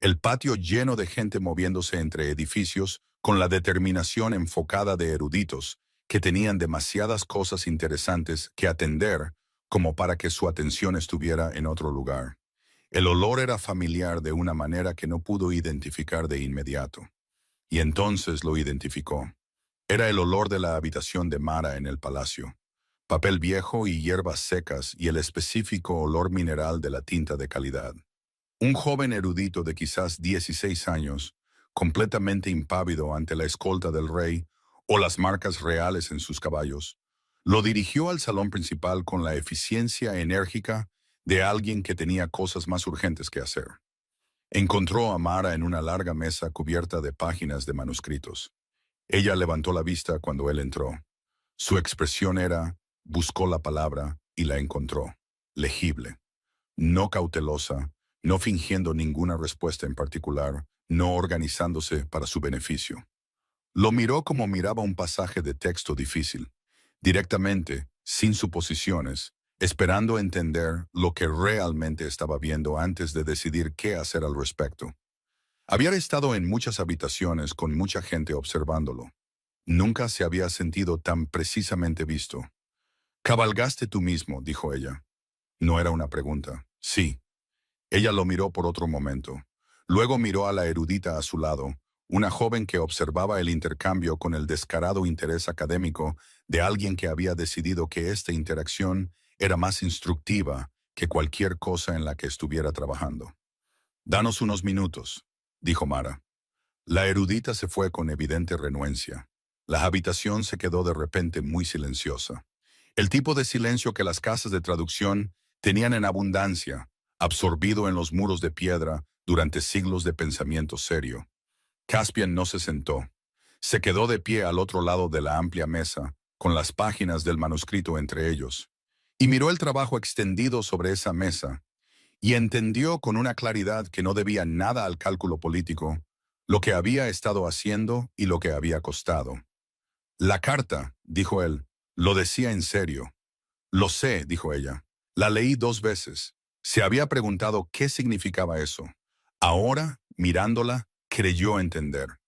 el patio lleno de gente moviéndose entre edificios con la determinación enfocada de eruditos que tenían demasiadas cosas interesantes que atender como para que su atención estuviera en otro lugar. El olor era familiar de una manera que no pudo identificar de inmediato. Y entonces lo identificó. Era el olor de la habitación de Mara en el palacio. Papel viejo y hierbas secas y el específico olor mineral de la tinta de calidad. Un joven erudito de quizás 16 años, completamente impávido ante la escolta del rey o las marcas reales en sus caballos, lo dirigió al salón principal con la eficiencia enérgica de alguien que tenía cosas más urgentes que hacer. Encontró a Mara en una larga mesa cubierta de páginas de manuscritos. Ella levantó la vista cuando él entró. Su expresión era, buscó la palabra y la encontró. Legible. No cautelosa, no fingiendo ninguna respuesta en particular, no organizándose para su beneficio. Lo miró como miraba un pasaje de texto difícil, directamente, sin suposiciones, esperando entender lo que realmente estaba viendo antes de decidir qué hacer al respecto. Había estado en muchas habitaciones con mucha gente observándolo. Nunca se había sentido tan precisamente visto. «Cabalgaste tú mismo», dijo ella. No era una pregunta. Sí. Ella lo miró por otro momento. Luego miró a la erudita a su lado, una joven que observaba el intercambio con el descarado interés académico de alguien que había decidido que esta interacción era más instructiva que cualquier cosa en la que estuviera trabajando. «Danos unos minutos», dijo Mara. La erudita se fue con evidente renuencia. La habitación se quedó de repente muy silenciosa. El tipo de silencio que las casas de traducción tenían en abundancia, absorbido en los muros de piedra durante siglos de pensamiento serio. Caspian no se sentó. Se quedó de pie al otro lado de la amplia mesa, con las páginas del manuscrito entre ellos, y miró el trabajo extendido sobre esa mesa, y entendió con una claridad que no debía nada al cálculo político, lo que había estado haciendo y lo que había costado. «La carta», dijo él, «lo decía en serio». «Lo sé», dijo ella. «La leí 2 veces». Se había preguntado qué significaba eso. Ahora, mirándola, creyó entender.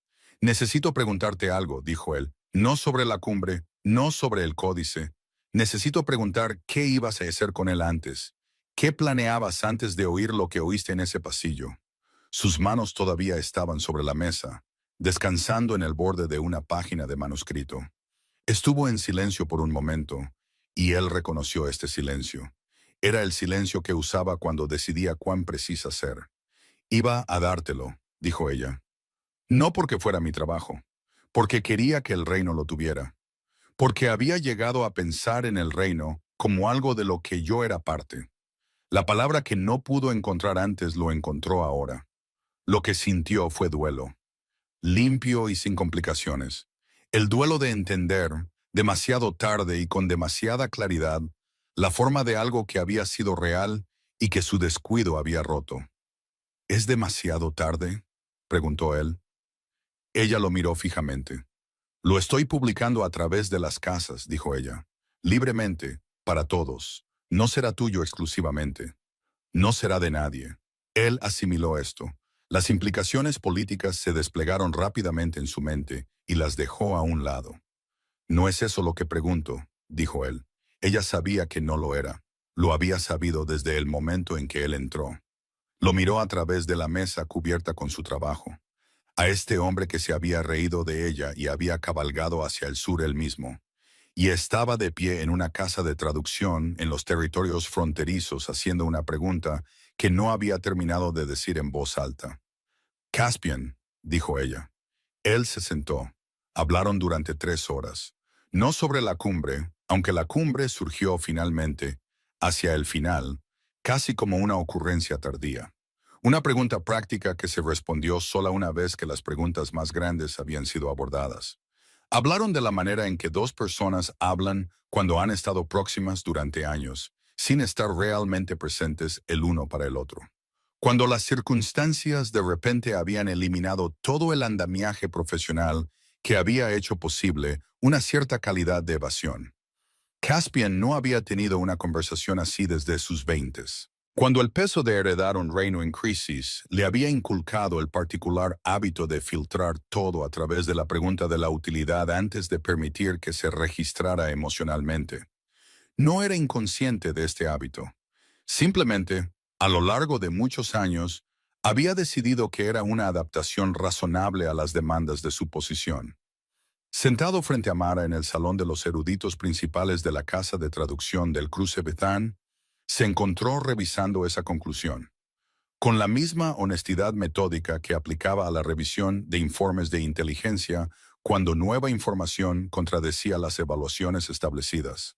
«Necesito preguntarte algo», dijo él. «No sobre la cumbre, no sobre el códice. Necesito preguntar qué ibas a hacer con él antes. ¿Qué planeabas antes de oír lo que oíste en ese pasillo?» Sus manos todavía estaban sobre la mesa, descansando en el borde de una página de manuscrito. Estuvo en silencio por un momento, y él reconoció este silencio. Era el silencio que usaba cuando decidía cuán precisa ser. «Iba a dártelo», dijo ella. «No porque fuera mi trabajo, porque quería que el reino lo tuviera, porque había llegado a pensar en el reino como algo de lo que yo era parte. La palabra que no pudo encontrar antes lo encontró ahora. Lo que sintió fue duelo, limpio y sin complicaciones. El duelo de entender, demasiado tarde y con demasiada claridad, la forma de algo que había sido real y que su descuido había roto. «¿Es demasiado tarde?», preguntó él. Ella lo miró fijamente. «Lo estoy publicando a través de las casas», dijo ella. «Libremente, para todos. No será tuyo exclusivamente. No será de nadie». Él asimiló esto. Las implicaciones políticas se desplegaron rápidamente en su mente y las dejó a un lado. «No es eso lo que pregunto», dijo él. Ella sabía que no lo era. Lo había sabido desde el momento en que él entró. Lo miró a través de la mesa cubierta con su trabajo. A este hombre que se había reído de ella y había cabalgado hacia el sur él mismo. Y estaba de pie en una casa de traducción en los territorios fronterizos haciendo una pregunta que no había terminado de decir en voz alta. «Caspian», dijo ella. Él se sentó. Hablaron durante 3 horas. No sobre la cumbre, aunque la cumbre surgió finalmente, hacia el final, casi como una ocurrencia tardía. Una pregunta práctica que se respondió sola una vez que las preguntas más grandes habían sido abordadas. Hablaron de la manera en que 2 personas hablan cuando han estado próximas durante años, sin estar realmente presentes el uno para el otro. Cuando las circunstancias de repente habían eliminado todo el andamiaje profesional que había hecho posible una cierta calidad de evasión. Caspian no había tenido una conversación así desde sus 20s. Cuando el peso de heredar un reino en crisis le había inculcado el particular hábito de filtrar todo a través de la pregunta de la utilidad antes de permitir que se registrara emocionalmente. No era inconsciente de este hábito. Simplemente A lo largo de muchos años, había decidido que era una adaptación razonable a las demandas de su posición. Sentado frente a Mara en el salón de los eruditos principales de la casa de traducción del Cruce Bethan, se encontró revisando esa conclusión. Con la misma honestidad metódica que aplicaba a la revisión de informes de inteligencia cuando nueva información contradecía las evaluaciones establecidas.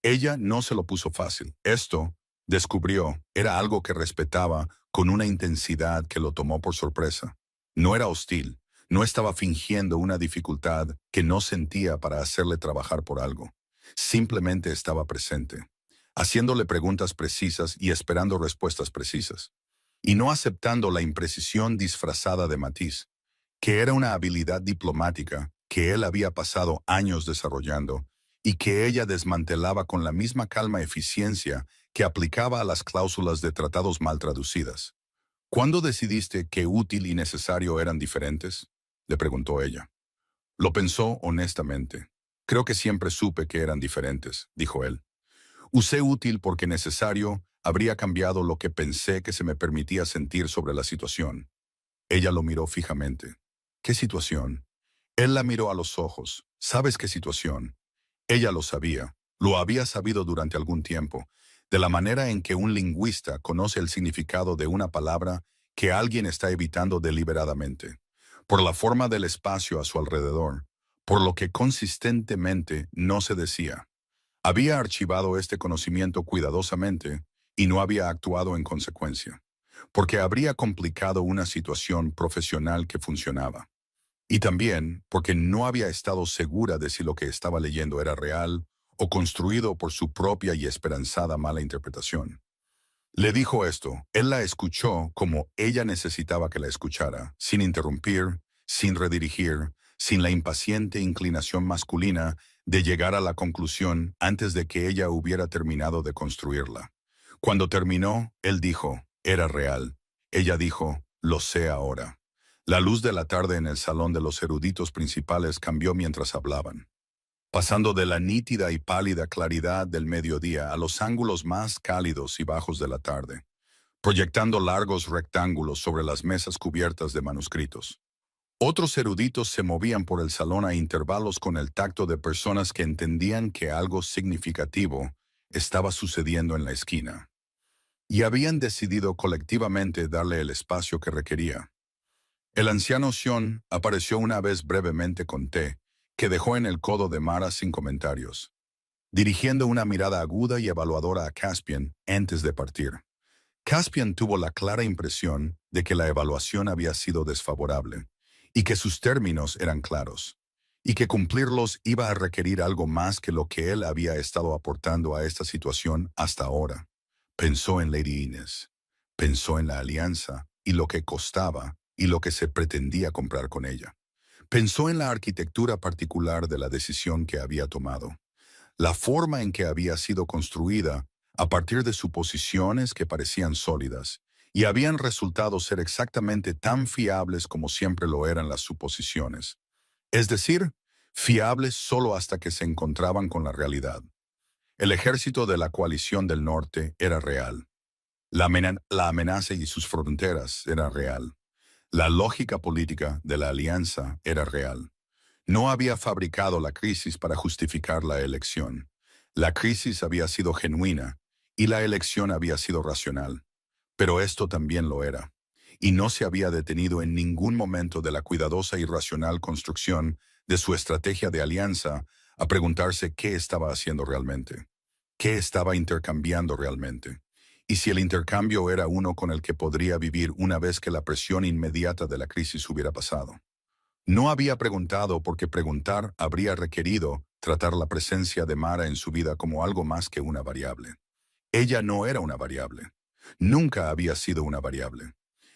Ella no se lo puso fácil. Esto, descubrió, era algo que respetaba con una intensidad que lo tomó por sorpresa. No era hostil, no estaba fingiendo una dificultad que no sentía para hacerle trabajar por algo. Simplemente estaba presente, haciéndole preguntas precisas y esperando respuestas precisas. Y no aceptando la imprecisión disfrazada de matiz, que era una habilidad diplomática que él había pasado años desarrollando y que ella desmantelaba con la misma calma y eficiencia que aplicaba a las cláusulas de tratados mal traducidas. ¿Cuándo decidiste que útil y necesario eran diferentes?, le preguntó ella. Lo pensó honestamente. Creo que siempre supe que eran diferentes, dijo él. Usé útil porque necesario habría cambiado lo que pensé que se me permitía sentir sobre la situación. Ella lo miró fijamente. ¿Qué situación? Él la miró a los ojos. ¿Sabes qué situación? Ella lo sabía. Lo había sabido durante algún tiempo, de la manera en que un lingüista conoce el significado de una palabra que alguien está evitando deliberadamente, por la forma del espacio a su alrededor, por lo que consistentemente no se decía. Había archivado este conocimiento cuidadosamente y no había actuado en consecuencia, porque habría complicado una situación profesional que funcionaba. Y también porque no había estado segura de si lo que estaba leyendo era real o construido por su propia y esperanzada mala interpretación. Le dijo esto, él la escuchó como ella necesitaba que la escuchara, sin interrumpir, sin redirigir, sin la impaciente inclinación masculina de llegar a la conclusión antes de que ella hubiera terminado de construirla. Cuando terminó, él dijo, era real. Ella dijo, lo sé ahora. La luz de la tarde en el salón de los eruditos principales cambió mientras hablaban, pasando de la nítida y pálida claridad del mediodía a los ángulos más cálidos y bajos de la tarde, proyectando largos rectángulos sobre las mesas cubiertas de manuscritos. Otros eruditos se movían por el salón a intervalos con el tacto de personas que entendían que algo significativo estaba sucediendo en la esquina, y habían decidido colectivamente darle el espacio que requería. El anciano Sion apareció una vez brevemente con té, que dejó en el codo de Mara sin comentarios, dirigiendo una mirada aguda y evaluadora a Caspian antes de partir. Caspian tuvo la clara impresión de que la evaluación había sido desfavorable, y que sus términos eran claros, y que cumplirlos iba a requerir algo más que lo que él había estado aportando a esta situación hasta ahora. Pensó en Lady Inés, pensó en la alianza y lo que costaba y lo que se pretendía comprar con ella. Pensó en la arquitectura particular de la decisión que había tomado, la forma en que había sido construida a partir de suposiciones que parecían sólidas y habían resultado ser exactamente tan fiables como siempre lo eran las suposiciones. Es decir, fiables solo hasta que se encontraban con la realidad. El ejército de la coalición del norte era real. La amenaza y sus fronteras era real. La lógica política de la alianza era real. No había fabricado la crisis para justificar la elección. La crisis había sido genuina y la elección había sido racional. Pero esto también lo era, y no se había detenido en ningún momento de la cuidadosa y racional construcción de su estrategia de alianza a preguntarse qué estaba haciendo realmente, qué estaba intercambiando realmente, y si el intercambio era uno con el que podría vivir una vez que la presión inmediata de la crisis hubiera pasado. No había preguntado porque preguntar habría requerido tratar la presencia de Mara en su vida como algo más que una variable. Ella no era una variable. Nunca había sido una variable.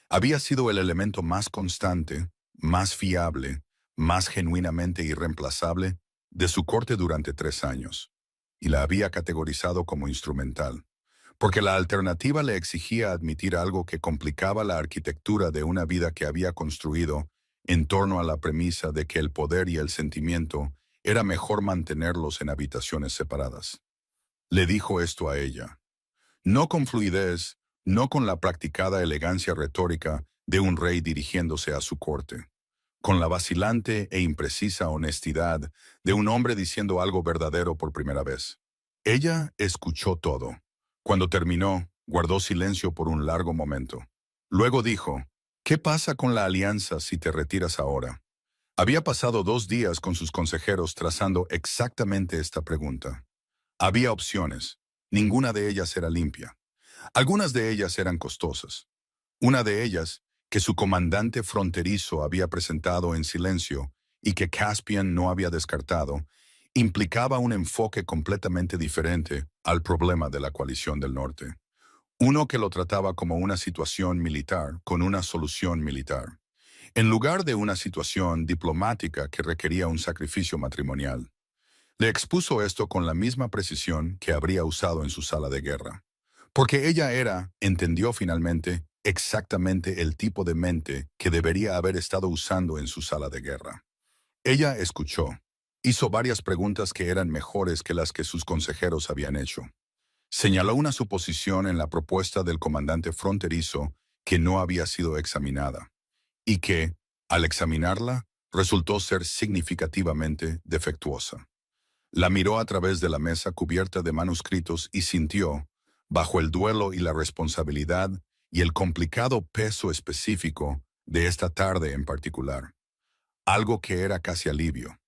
Había sido el elemento más constante, más fiable, más genuinamente irreemplazable de su corte durante 3 años, y la había categorizado como instrumental, porque la alternativa le exigía admitir algo que complicaba la arquitectura de una vida que había construido en torno a la premisa de que el poder y el sentimiento era mejor mantenerlos en habitaciones separadas. Le dijo esto a ella. No con fluidez, no con la practicada elegancia retórica de un rey dirigiéndose a su corte, con la vacilante e imprecisa honestidad de un hombre diciendo algo verdadero por primera vez. Ella escuchó todo. Cuando terminó, guardó silencio por un largo momento. Luego dijo, ¿qué pasa con la alianza si te retiras ahora? Había pasado 2 días con sus consejeros trazando exactamente esta pregunta. Había opciones. Ninguna de ellas era limpia. Algunas de ellas eran costosas. Una de ellas, que su comandante fronterizo había presentado en silencio y que Caspian no había descartado, implicaba un enfoque completamente diferente al problema de la coalición del norte. Uno que lo trataba como una situación militar con una solución militar, en lugar de una situación diplomática que requería un sacrificio matrimonial. Le expuso esto con la misma precisión que habría usado en su sala de guerra. Porque ella entendió finalmente, exactamente el tipo de mente que debería haber estado usando en su sala de guerra. Ella escuchó. Hizo varias preguntas que eran mejores que las que sus consejeros habían hecho. Señaló una suposición en la propuesta del comandante fronterizo que no había sido examinada, y que, al examinarla, resultó ser significativamente defectuosa. La miró a través de la mesa cubierta de manuscritos y sintió, bajo el duelo y la responsabilidad y el complicado peso específico de esta tarde en particular, algo que era casi alivio.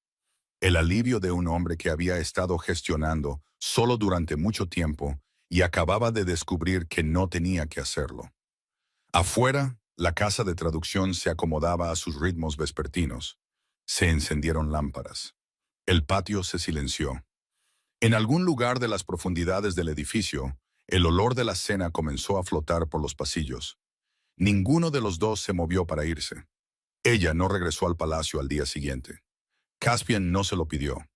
El alivio de un hombre que había estado gestionando solo durante mucho tiempo y acababa de descubrir que no tenía que hacerlo. Afuera, la casa de traducción se acomodaba a sus ritmos vespertinos. Se encendieron lámparas. El patio se silenció. En algún lugar de las profundidades del edificio, el olor de la cena comenzó a flotar por los pasillos. Ninguno de los dos se movió para irse. Ella no regresó al palacio al día siguiente. Caspian no se lo pidió.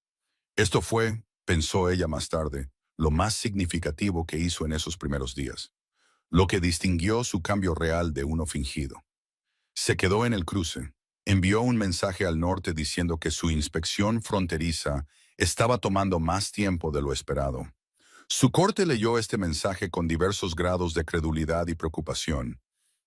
Esto fue, pensó ella más tarde, lo más significativo que hizo en esos primeros días, lo que distinguió su cambio real de uno fingido. Se quedó en el cruce. Envió un mensaje al norte diciendo que su inspección fronteriza estaba tomando más tiempo de lo esperado. Su corte leyó este mensaje con diversos grados de credulidad y preocupación,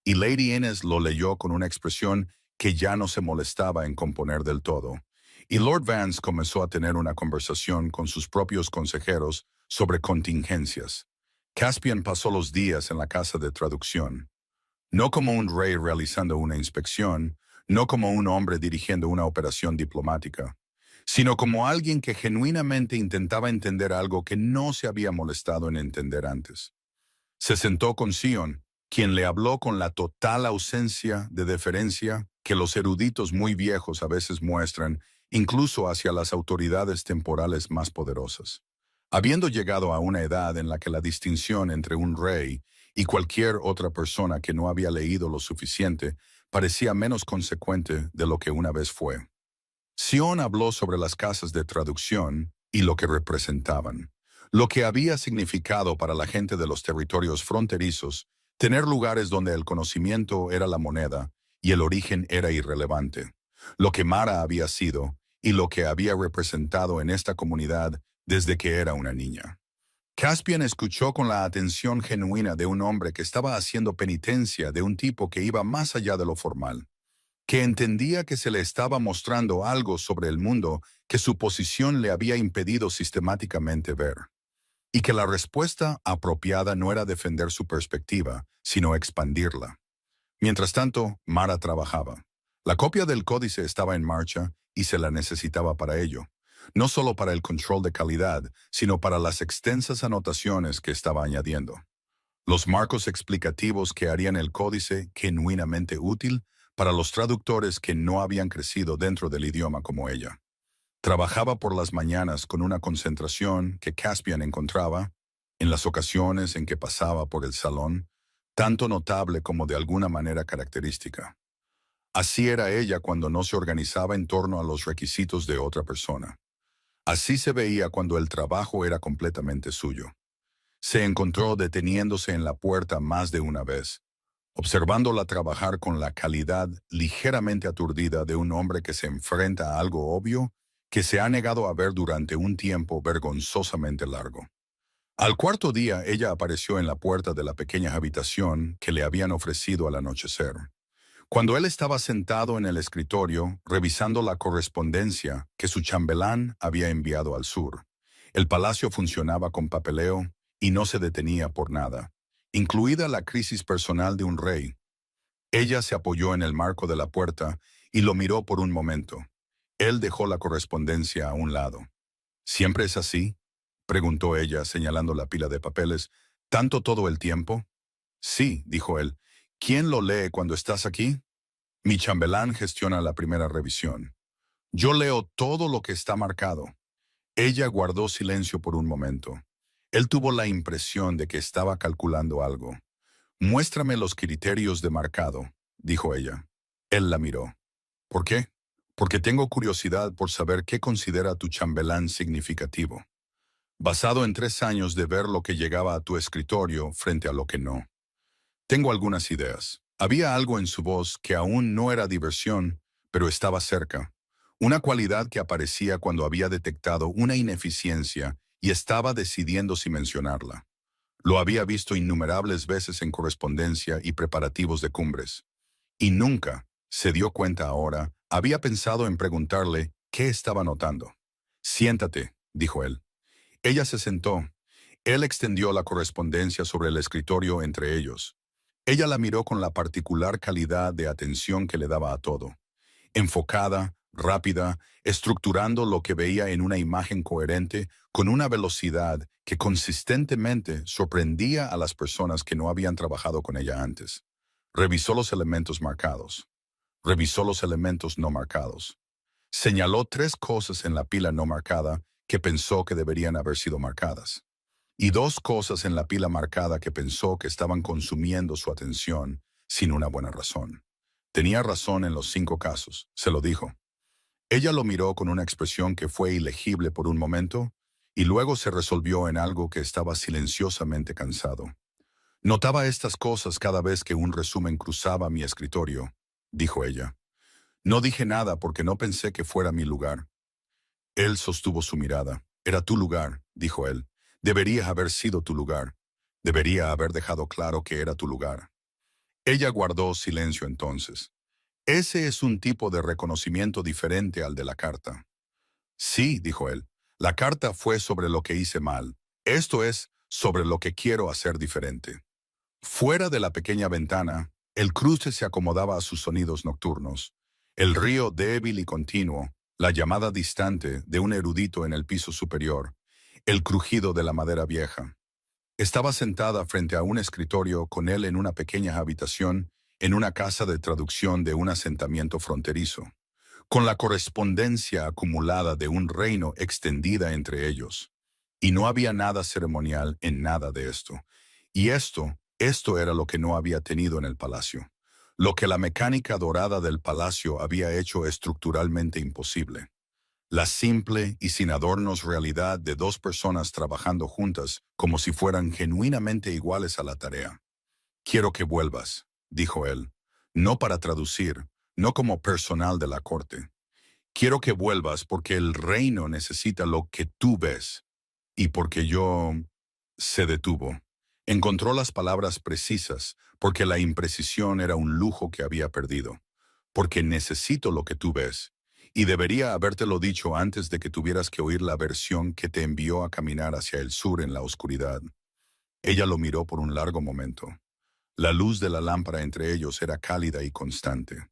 y Lady Innes lo leyó con una expresión que ya no se molestaba en componer del todo, y Lord Vance comenzó a tener una conversación con sus propios consejeros sobre contingencias. Caspian pasó los días en la casa de traducción. No como un rey realizando una inspección, no como un hombre dirigiendo una operación diplomática, sino como alguien que genuinamente intentaba entender algo que no se había molestado en entender antes. Se sentó con Sion, quien le habló con la total ausencia de deferencia que los eruditos muy viejos a veces muestran, incluso hacia las autoridades temporales más poderosas. Habiendo llegado a una edad en la que la distinción entre un rey y cualquier otra persona que no había leído lo suficiente parecía menos consecuente de lo que una vez fue. Sion habló sobre las casas de traducción y lo que representaban, lo que había significado para la gente de los territorios fronterizos tener lugares donde el conocimiento era la moneda y el origen era irrelevante, lo que Mara había sido y lo que había representado en esta comunidad desde que era una niña. Caspian escuchó con la atención genuina de un hombre que estaba haciendo penitencia de un tipo que iba más allá de lo formal, que entendía que se le estaba mostrando algo sobre el mundo que su posición le había impedido sistemáticamente ver, y que la respuesta apropiada no era defender su perspectiva, sino expandirla. Mientras tanto, Mara trabajaba. La copia del códice estaba en marcha y se la necesitaba para ello, no solo para el control de calidad, sino para las extensas anotaciones que estaba añadiendo. Los marcos explicativos que harían el códice genuinamente útil para los traductores que no habían crecido dentro del idioma como ella. Trabajaba por las mañanas con una concentración que Caspian encontraba, en las ocasiones en que pasaba por el salón, tanto notable como de alguna manera característica. Así era ella cuando no se organizaba en torno a los requisitos de otra persona. Así se veía cuando el trabajo era completamente suyo. Se encontró deteniéndose en la puerta más de una vez, observándola trabajar con la calidad ligeramente aturdida de un hombre que se enfrenta a algo obvio que se ha negado a ver durante un tiempo vergonzosamente largo. Al cuarto día, ella apareció en la puerta de la pequeña habitación que le habían ofrecido al anochecer. Cuando él estaba sentado en el escritorio, revisando la correspondencia que su chambelán había enviado al sur. El palacio funcionaba con papeleo y no se detenía por nada, incluida la crisis personal de un rey. Ella se apoyó en el marco de la puerta y lo miró por un momento. Él dejó la correspondencia a un lado. ¿Siempre es así?, preguntó ella, señalando la pila de papeles. ¿Tanto todo el tiempo? Sí, dijo él. ¿Quién lo lee cuando estás aquí? Mi chambelán gestiona la primera revisión. Yo leo todo lo que está marcado. Ella guardó silencio por un momento. Él tuvo la impresión de que estaba calculando algo. Muéstrame los criterios de marcado, dijo ella. Él la miró. ¿Por qué? Porque tengo curiosidad por saber qué considera tu chambelán significativo, basado en 3 años de ver lo que llegaba a tu escritorio frente a lo que no. Tengo algunas ideas. Había algo en su voz que aún no era diversión, pero estaba cerca. Una cualidad que aparecía cuando había detectado una ineficiencia y estaba decidiendo si mencionarla. Lo había visto innumerables veces en correspondencia y preparativos de cumbres. Y nunca, se dio cuenta ahora, había pensado en preguntarle qué estaba notando. Siéntate, dijo él. Ella se sentó. Él extendió la correspondencia sobre el escritorio entre ellos. Ella la miró con la particular calidad de atención que le daba a todo. Enfocada, rápida, estructurando lo que veía en una imagen coherente con una velocidad que consistentemente sorprendía a las personas que no habían trabajado con ella antes. Revisó los elementos marcados. Revisó los elementos no marcados. Señaló 3 cosas en la pila no marcada que pensó que deberían haber sido marcadas, y 2 cosas en la pila marcada que pensó que estaban consumiendo su atención sin una buena razón. Tenía razón en los 5 casos, se lo dijo. Ella lo miró con una expresión que fue ilegible por un momento y luego se resolvió en algo que estaba silenciosamente cansado. Notaba estas cosas cada vez que un resumen cruzaba mi escritorio, dijo ella. No dije nada porque no pensé que fuera mi lugar. Él sostuvo su mirada. Era tu lugar, dijo él. Debería haber sido tu lugar. Debería haber dejado claro que era tu lugar. Ella guardó silencio entonces. Ese es un tipo de reconocimiento diferente al de la carta. Sí, dijo él. La carta fue sobre lo que hice mal. Esto es sobre lo que quiero hacer diferente. Fuera de la pequeña ventana, el cruce se acomodaba a sus sonidos nocturnos. El río débil y continuo, la llamada distante de un erudito en el piso superior, el crujido de la madera vieja. Estaba sentada frente a un escritorio con él en una pequeña habitación en una casa de traducción de un asentamiento fronterizo, con la correspondencia acumulada de un reino extendida entre ellos. Y no había nada ceremonial en nada de esto. Y esto era lo que no había tenido en el palacio. Lo que la mecánica dorada del palacio había hecho estructuralmente imposible. La simple y sin adornos realidad de 2 personas trabajando juntas como si fueran genuinamente iguales a la tarea. Quiero que vuelvas, dijo él, no para traducir, no como personal de la corte. Quiero que vuelvas porque el reino necesita lo que tú ves. Y porque yo... Se detuvo. Encontró las palabras precisas, porque la imprecisión era un lujo que había perdido. Porque necesito lo que tú ves. Y debería habértelo dicho antes de que tuvieras que oír la versión que te envió a caminar hacia el sur en la oscuridad. Ella lo miró por un largo momento. La luz de la lámpara entre ellos era cálida y constante.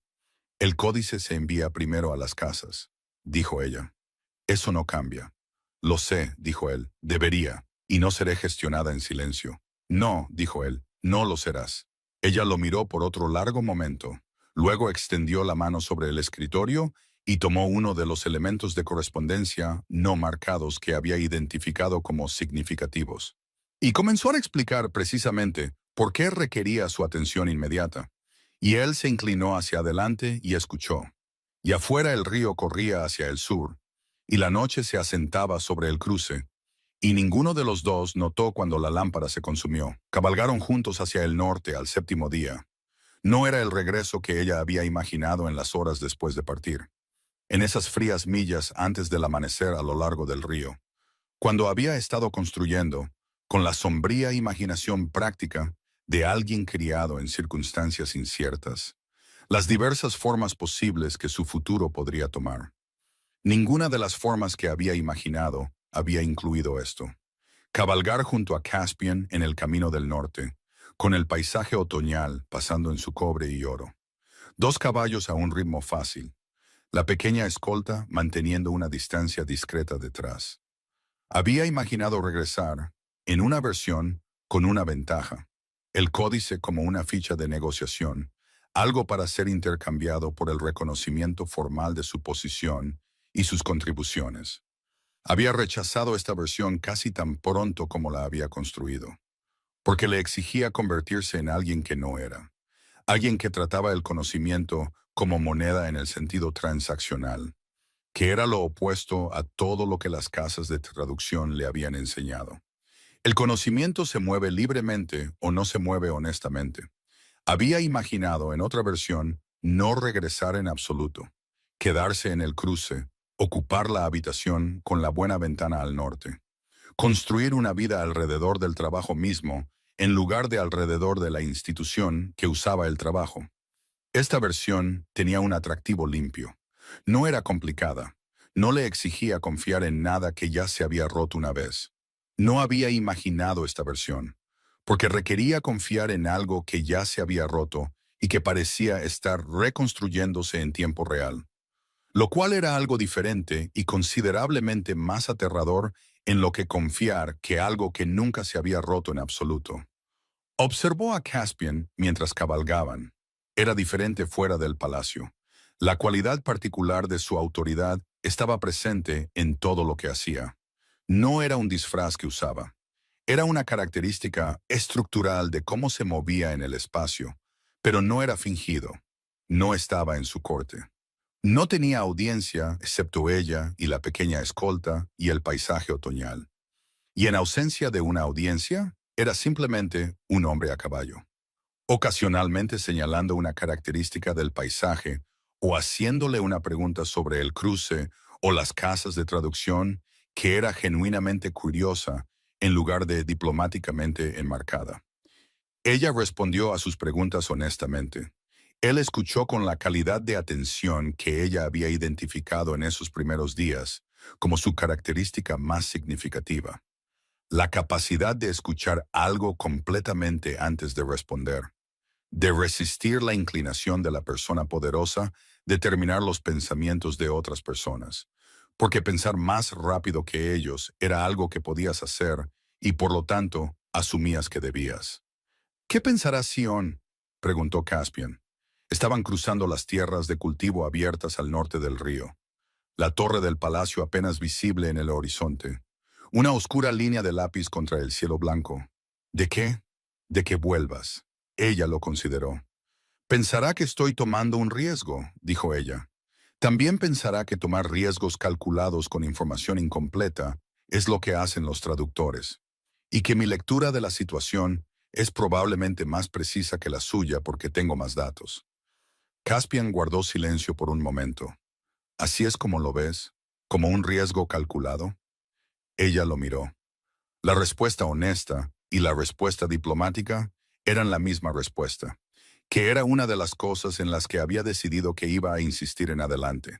El códice se envía primero a las casas, dijo ella. Eso no cambia. Lo sé, dijo él, debería, y no seré gestionada en silencio. No, dijo él, no lo serás. Ella lo miró por otro largo momento. Luego extendió la mano sobre el escritorio y tomó uno de los elementos de correspondencia no marcados que había identificado como significativos. Y comenzó a explicar precisamente por qué requería su atención inmediata. Y él se inclinó hacia adelante y escuchó. Y afuera el río corría hacia el sur, y la noche se asentaba sobre el cruce, y ninguno de los dos notó cuando la lámpara se consumió. Cabalgaron juntos hacia el norte al 7.º día. No era el regreso que ella había imaginado en las horas después de partir, en esas frías millas antes del amanecer a lo largo del río. Cuando había estado construyendo, con la sombría imaginación práctica de alguien criado en circunstancias inciertas, las diversas formas posibles que su futuro podría tomar. Ninguna de las formas que había imaginado había incluido esto. Cabalgar junto a Caspian en el camino del norte, con el paisaje otoñal pasando en su cobre y oro. 2 caballos a un ritmo fácil, la pequeña escolta manteniendo una distancia discreta detrás. Había imaginado regresar, en una versión, con una ventaja, el códice como una ficha de negociación, algo para ser intercambiado por el reconocimiento formal de su posición y sus contribuciones. Había rechazado esta versión casi tan pronto como la había construido, porque le exigía convertirse en alguien que no era, alguien que trataba el conocimiento como moneda en el sentido transaccional, que era lo opuesto a todo lo que las casas de traducción le habían enseñado. El conocimiento se mueve libremente o no se mueve honestamente. Había imaginado en otra versión no regresar en absoluto, quedarse en el cruce, ocupar la habitación con la buena ventana al norte, construir una vida alrededor del trabajo mismo en lugar de alrededor de la institución que usaba el trabajo. Esta versión tenía un atractivo limpio. No era complicada. No le exigía confiar en nada que ya se había roto una vez. No había imaginado esta versión, porque requería confiar en algo que ya se había roto y que parecía estar reconstruyéndose en tiempo real, lo cual era algo diferente y considerablemente más aterrador en lo que confiar que algo que nunca se había roto en absoluto. Observó a Caspian mientras cabalgaban. Era diferente fuera del palacio. La cualidad particular de su autoridad estaba presente en todo lo que hacía. No era un disfraz que usaba. Era una característica estructural de cómo se movía en el espacio, pero no era fingido. No estaba en su corte. No tenía audiencia excepto ella y la pequeña escolta y el paisaje otoñal. Y en ausencia de una audiencia, era simplemente un hombre a caballo, ocasionalmente señalando una característica del paisaje o haciéndole una pregunta sobre el cruce o las casas de traducción que era genuinamente curiosa en lugar de diplomáticamente enmarcada. Ella respondió a sus preguntas honestamente. Él escuchó con la calidad de atención que ella había identificado en esos primeros días como su característica más significativa. La capacidad de escuchar algo completamente antes de responder, de resistir la inclinación de la persona poderosa de terminar los pensamientos de otras personas, porque pensar más rápido que ellos era algo que podías hacer y por lo tanto asumías que debías. ¿Qué pensará Sion?, preguntó Caspian. Estaban cruzando las tierras de cultivo abiertas al norte del río, la torre del palacio apenas visible en el horizonte. Una oscura línea de lápiz contra el cielo blanco. ¿De qué? De que vuelvas. Ella lo consideró. Pensará que estoy tomando un riesgo, dijo ella. También pensará que tomar riesgos calculados con información incompleta es lo que hacen los traductores, y que mi lectura de la situación es probablemente más precisa que la suya porque tengo más datos. Caspian guardó silencio por un momento. ¿Así es como lo ves? ¿Como un riesgo calculado? Ella lo miró. La respuesta honesta y la respuesta diplomática eran la misma respuesta, que era una de las cosas en las que había decidido que iba a insistir en adelante,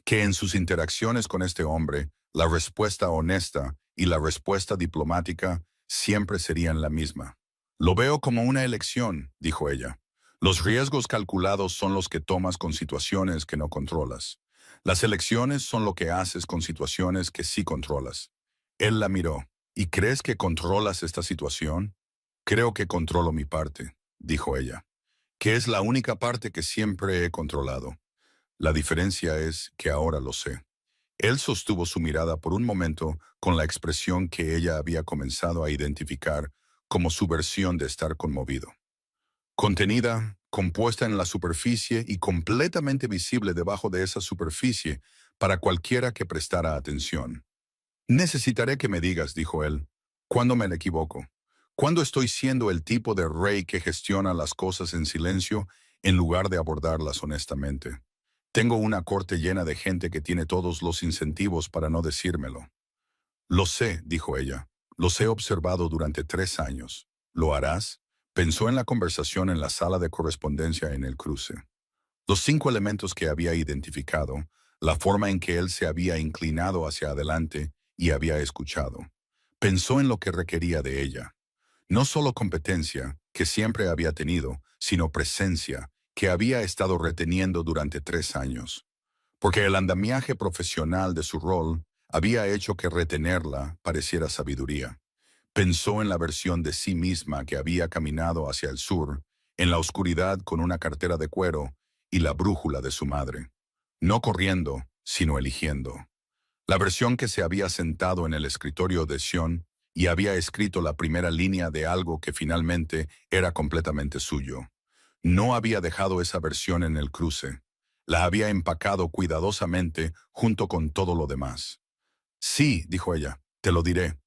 que en sus interacciones con este hombre, la respuesta honesta y la respuesta diplomática siempre serían la misma. Lo veo como una elección, dijo ella. Los riesgos calculados son los que tomas con situaciones que no controlas. Las elecciones son lo que haces con situaciones que sí controlas. Él la miró. ¿Y crees que controlas esta situación? Creo que controlo mi parte, dijo ella, que es la única parte que siempre he controlado. La diferencia es que ahora lo sé. Él sostuvo su mirada por un momento con la expresión que ella había comenzado a identificar como su versión de estar conmovido. Contenida, compuesta en la superficie y completamente visible debajo de esa superficie para cualquiera que prestara atención. Necesitaré que me digas, dijo él, ¿cuándo me equivoco? ¿Cuándo estoy siendo el tipo de rey que gestiona las cosas en silencio en lugar de abordarlas honestamente? Tengo una corte llena de gente que tiene todos los incentivos para no decírmelo. Lo sé, dijo ella. Los he observado durante 3 años. ¿Lo harás? Pensó en la conversación en la sala de correspondencia en el cruce. Los 5 elementos que había identificado, la forma en que él se había inclinado hacia adelante y había escuchado. Pensó en lo que requería de ella. No solo competencia, que siempre había tenido, sino presencia, que había estado reteniendo durante 3 años. Porque el andamiaje profesional de su rol había hecho que retenerla pareciera sabiduría. Pensó en la versión de sí misma que había caminado hacia el sur, en la oscuridad con una cartera de cuero y la brújula de su madre. No corriendo, sino eligiendo. La versión que se había sentado en el escritorio de Sion y había escrito la primera línea de algo que finalmente era completamente suyo. No había dejado esa versión en el cruce. La había empacado cuidadosamente junto con todo lo demás. Sí, dijo ella, te lo diré.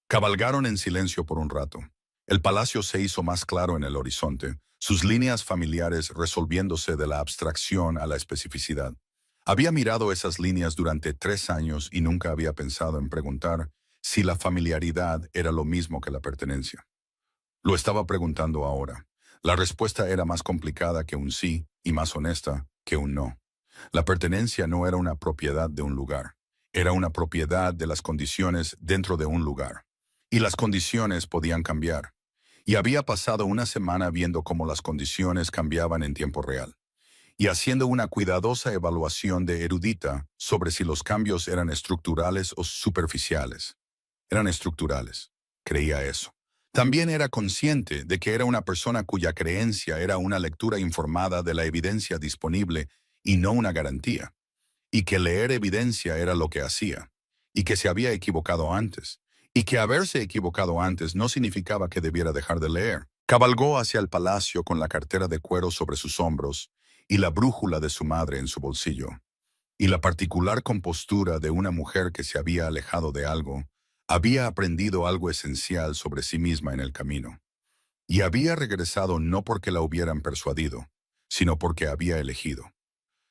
Cabalgaron en silencio por un rato. El palacio se hizo más claro en el horizonte, sus líneas familiares resolviéndose de la abstracción a la especificidad. Había mirado esas líneas durante 3 años y nunca había pensado en preguntar si la familiaridad era lo mismo que la pertenencia. Lo estaba preguntando ahora. La respuesta era más complicada que un sí y más honesta que un no. La pertenencia no era una propiedad de un lugar, era una propiedad de las condiciones dentro de un lugar. Y las condiciones podían cambiar. Y había pasado una semana viendo cómo las condiciones cambiaban en tiempo real. Y haciendo una cuidadosa evaluación de erudita sobre si los cambios eran estructurales o superficiales. Eran estructurales. Creía eso. También era consciente de que era una persona cuya creencia era una lectura informada de la evidencia disponible y no una garantía, y que leer evidencia era lo que hacía, y que se había equivocado antes, y que haberse equivocado antes no significaba que debiera dejar de leer. Cabalgó hacia el palacio con la cartera de cuero sobre sus hombros y la brújula de su madre en su bolsillo, y la particular compostura de una mujer que se había alejado de algo, había aprendido algo esencial sobre sí misma en el camino, y había regresado no porque la hubieran persuadido, sino porque había elegido.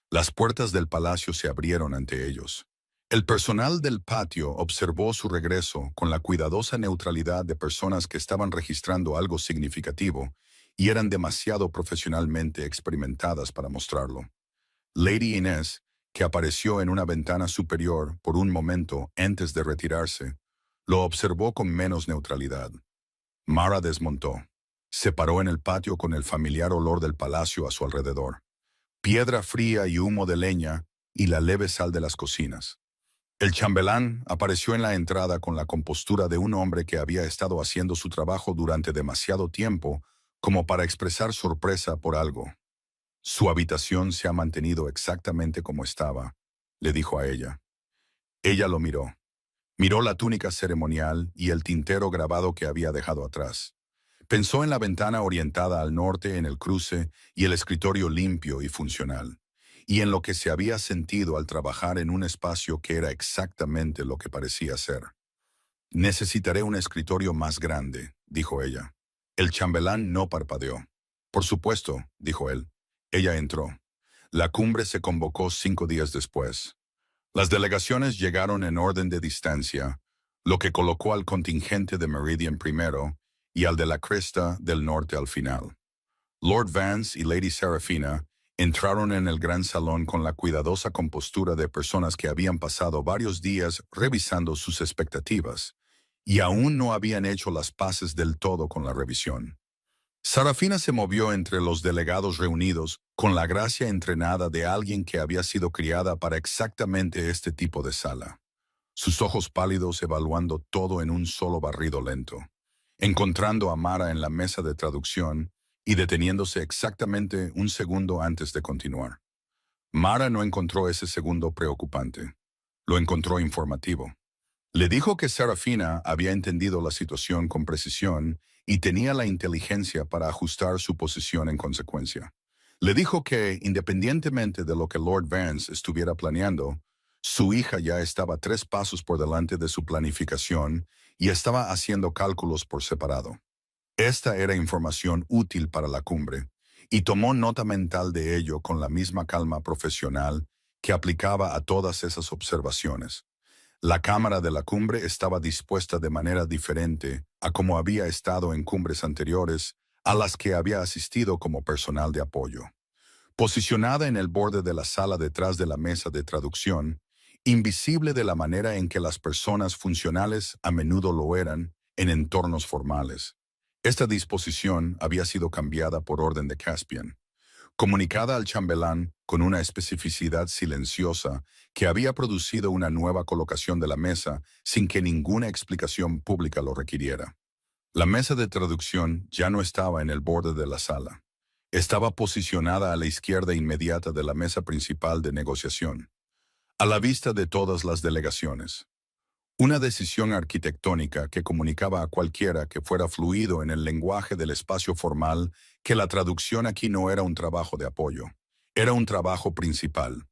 Las puertas del palacio se abrieron ante ellos. El personal del patio observó su regreso con la cuidadosa neutralidad de personas que estaban registrando algo significativo y eran demasiado profesionalmente experimentadas para mostrarlo. Lady Inés, que apareció en una ventana superior por un momento antes de retirarse, lo observó con menos neutralidad. Mara desmontó. Se paró en el patio con el familiar olor del palacio a su alrededor. Piedra fría y humo de leña y la leve sal de las cocinas. El chambelán apareció en la entrada con la compostura de un hombre que había estado haciendo su trabajo durante demasiado tiempo como para expresar sorpresa por algo. Su habitación se ha mantenido exactamente como estaba, le dijo a ella. Ella lo miró. Miró la túnica ceremonial y el tintero grabado que había dejado atrás. Pensó en la ventana orientada al norte en el cruce y el escritorio limpio y funcional, y en lo que se había sentido al trabajar en un espacio que era exactamente lo que parecía ser. Necesitaré un escritorio más grande, dijo ella. El chambelán no parpadeó. Por supuesto, dijo él. Ella entró. La cumbre se convocó 5 días después. Las delegaciones llegaron en orden de distancia, lo que colocó al contingente de Meridian primero y al de la Cresta del Norte al final. Lord Vance y Lady Serafina entraron en el gran salón con la cuidadosa compostura de personas que habían pasado varios días revisando sus expectativas y aún no habían hecho las paces del todo con la revisión. Serafina se movió entre los delegados reunidos con la gracia entrenada de alguien que había sido criada para exactamente este tipo de sala, sus ojos pálidos evaluando todo en un solo barrido lento, encontrando a Mara en la mesa de traducción y deteniéndose exactamente un segundo antes de continuar. Mara no encontró ese segundo preocupante, lo encontró informativo. Le dijo que Serafina había entendido la situación con precisión y tenía la inteligencia para ajustar su posición en consecuencia. Le dijo que, independientemente de lo que Lord Vance estuviera planeando, su hija ya estaba 3 pasos por delante de su planificación y estaba haciendo cálculos por separado. Esta era información útil para la cumbre, y tomó nota mental de ello con la misma calma profesional que aplicaba a todas esas observaciones. La cámara de la cumbre estaba dispuesta de manera diferente a como había estado en cumbres anteriores a las que había asistido como personal de apoyo. Posicionada en el borde de la sala detrás de la mesa de traducción, invisible de la manera en que las personas funcionales a menudo lo eran en entornos formales. Esta disposición había sido cambiada por orden de Caspian, comunicada al chambelán con una especificidad silenciosa que había producido una nueva colocación de la mesa sin que ninguna explicación pública lo requiriera. La mesa de traducción ya no estaba en el borde de la sala. Estaba posicionada a la izquierda inmediata de la mesa principal de negociación, a la vista de todas las delegaciones. Una decisión arquitectónica que comunicaba a cualquiera que fuera fluido en el lenguaje del espacio formal que la traducción aquí no era un trabajo de apoyo, era un trabajo principal.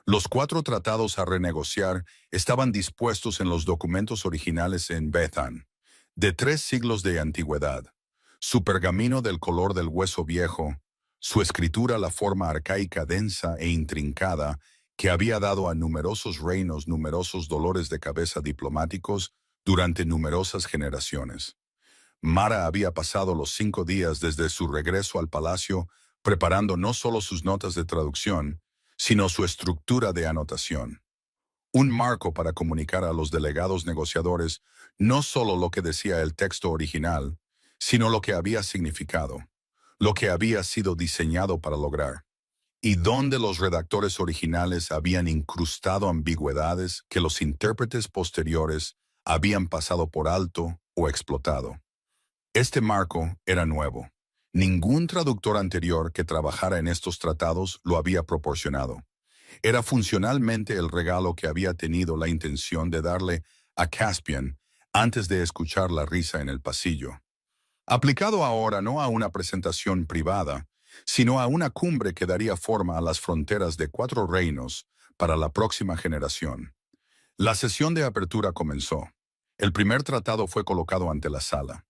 Los 4 tratados a renegociar estaban dispuestos en los documentos originales en Bethan, de 3 siglos de antigüedad. Su pergamino del color del hueso viejo, su escritura la forma arcaica densa e intrincada que había dado a numerosos reinos numerosos dolores de cabeza diplomáticos durante numerosas generaciones. Mara había pasado los 5 días desde su regreso al palacio preparando no solo sus notas de traducción, sino su estructura de anotación. Un marco para comunicar a los delegados negociadores no solo lo que decía el texto original, sino lo que había significado, lo que había sido diseñado para lograr, y donde los redactores originales habían incrustado ambigüedades que los intérpretes posteriores habían pasado por alto o explotado. Este marco era nuevo. Ningún traductor anterior que trabajara en estos tratados lo había proporcionado. Era funcionalmente el regalo que había tenido la intención de darle a Caspian antes de escuchar la risa en el pasillo. Aplicado ahora no a una presentación privada, sino a una cumbre que daría forma a las fronteras de 4 reinos para la próxima generación. La sesión de apertura comenzó. El primer tratado fue colocado ante la sala.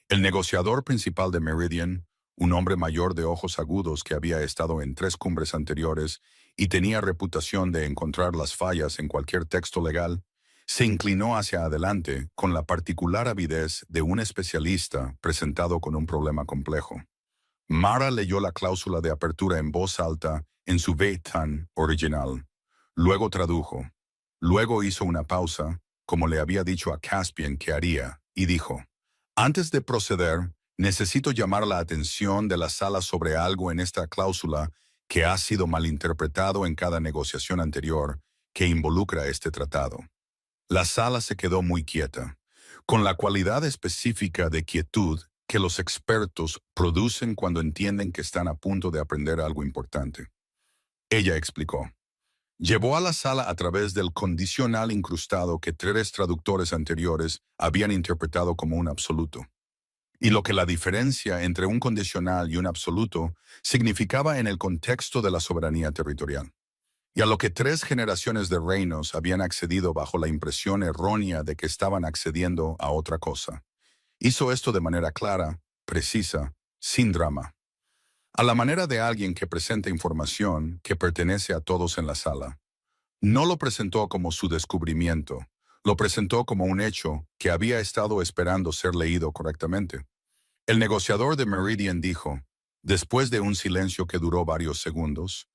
El negociador principal de Meridian, un hombre mayor de ojos agudos que había estado en 3 cumbres anteriores y tenía reputación de encontrar las fallas en cualquier texto legal, se inclinó hacia adelante con la particular avidez de un especialista presentado con un problema complejo. Mara leyó la cláusula de apertura en voz alta en su Bethan original. Luego tradujo. Luego hizo una pausa, como le había dicho a Caspian que haría, y dijo: «Antes de proceder, necesito llamar la atención de la sala sobre algo en esta cláusula que ha sido malinterpretado en cada negociación anterior que involucra este tratado». La sala se quedó muy quieta, con la cualidad específica de quietud que los expertos producen cuando entienden que están a punto de aprender algo importante. Ella explicó. Llevó a la sala a través del condicional incrustado que 3 traductores anteriores habían interpretado como un absoluto. Y lo que la diferencia entre un condicional y un absoluto significaba en el contexto de la soberanía territorial. Y a lo que 3 generaciones de reinos habían accedido bajo la impresión errónea de que estaban accediendo a otra cosa. Hizo esto de manera clara, precisa, sin drama. A la manera de alguien que presenta información que pertenece a todos en la sala. No lo presentó como su descubrimiento, lo presentó como un hecho que había estado esperando ser leído correctamente. El negociador de Meridian dijo, después de un silencio que duró varios segundos,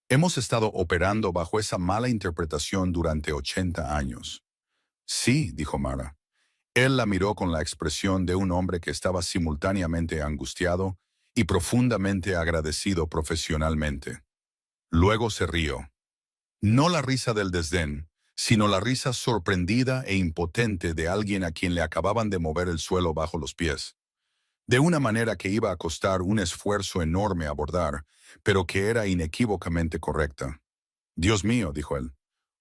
«Hemos estado operando bajo esa mala interpretación durante 80 años». «Sí», dijo Mara. Él la miró con la expresión de un hombre que estaba simultáneamente angustiado y profundamente agradecido profesionalmente. Luego se rió. No la risa del desdén, sino la risa sorprendida e impotente de alguien a quien le acababan de mover el suelo bajo los pies. De una manera que iba a costar un esfuerzo enorme abordar, pero que era inequívocamente correcta. «Dios mío», dijo él.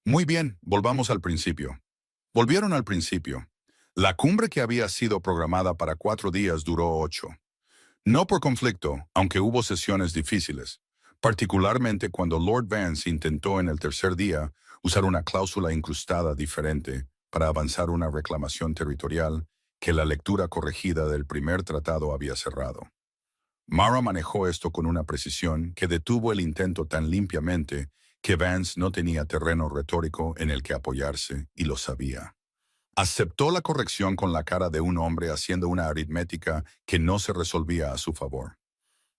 «Muy bien, volvamos al principio». Volvieron al principio. La cumbre que había sido programada para 4 días duró 8. No por conflicto, aunque hubo sesiones difíciles, particularmente cuando Lord Vance intentó en el tercer día usar una cláusula incrustada diferente para avanzar una reclamación territorial que la lectura corregida del primer tratado había cerrado. Mara manejó esto con una precisión que detuvo el intento tan limpiamente que Vance no tenía terreno retórico en el que apoyarse, y lo sabía. Aceptó la corrección con la cara de un hombre haciendo una aritmética que no se resolvía a su favor.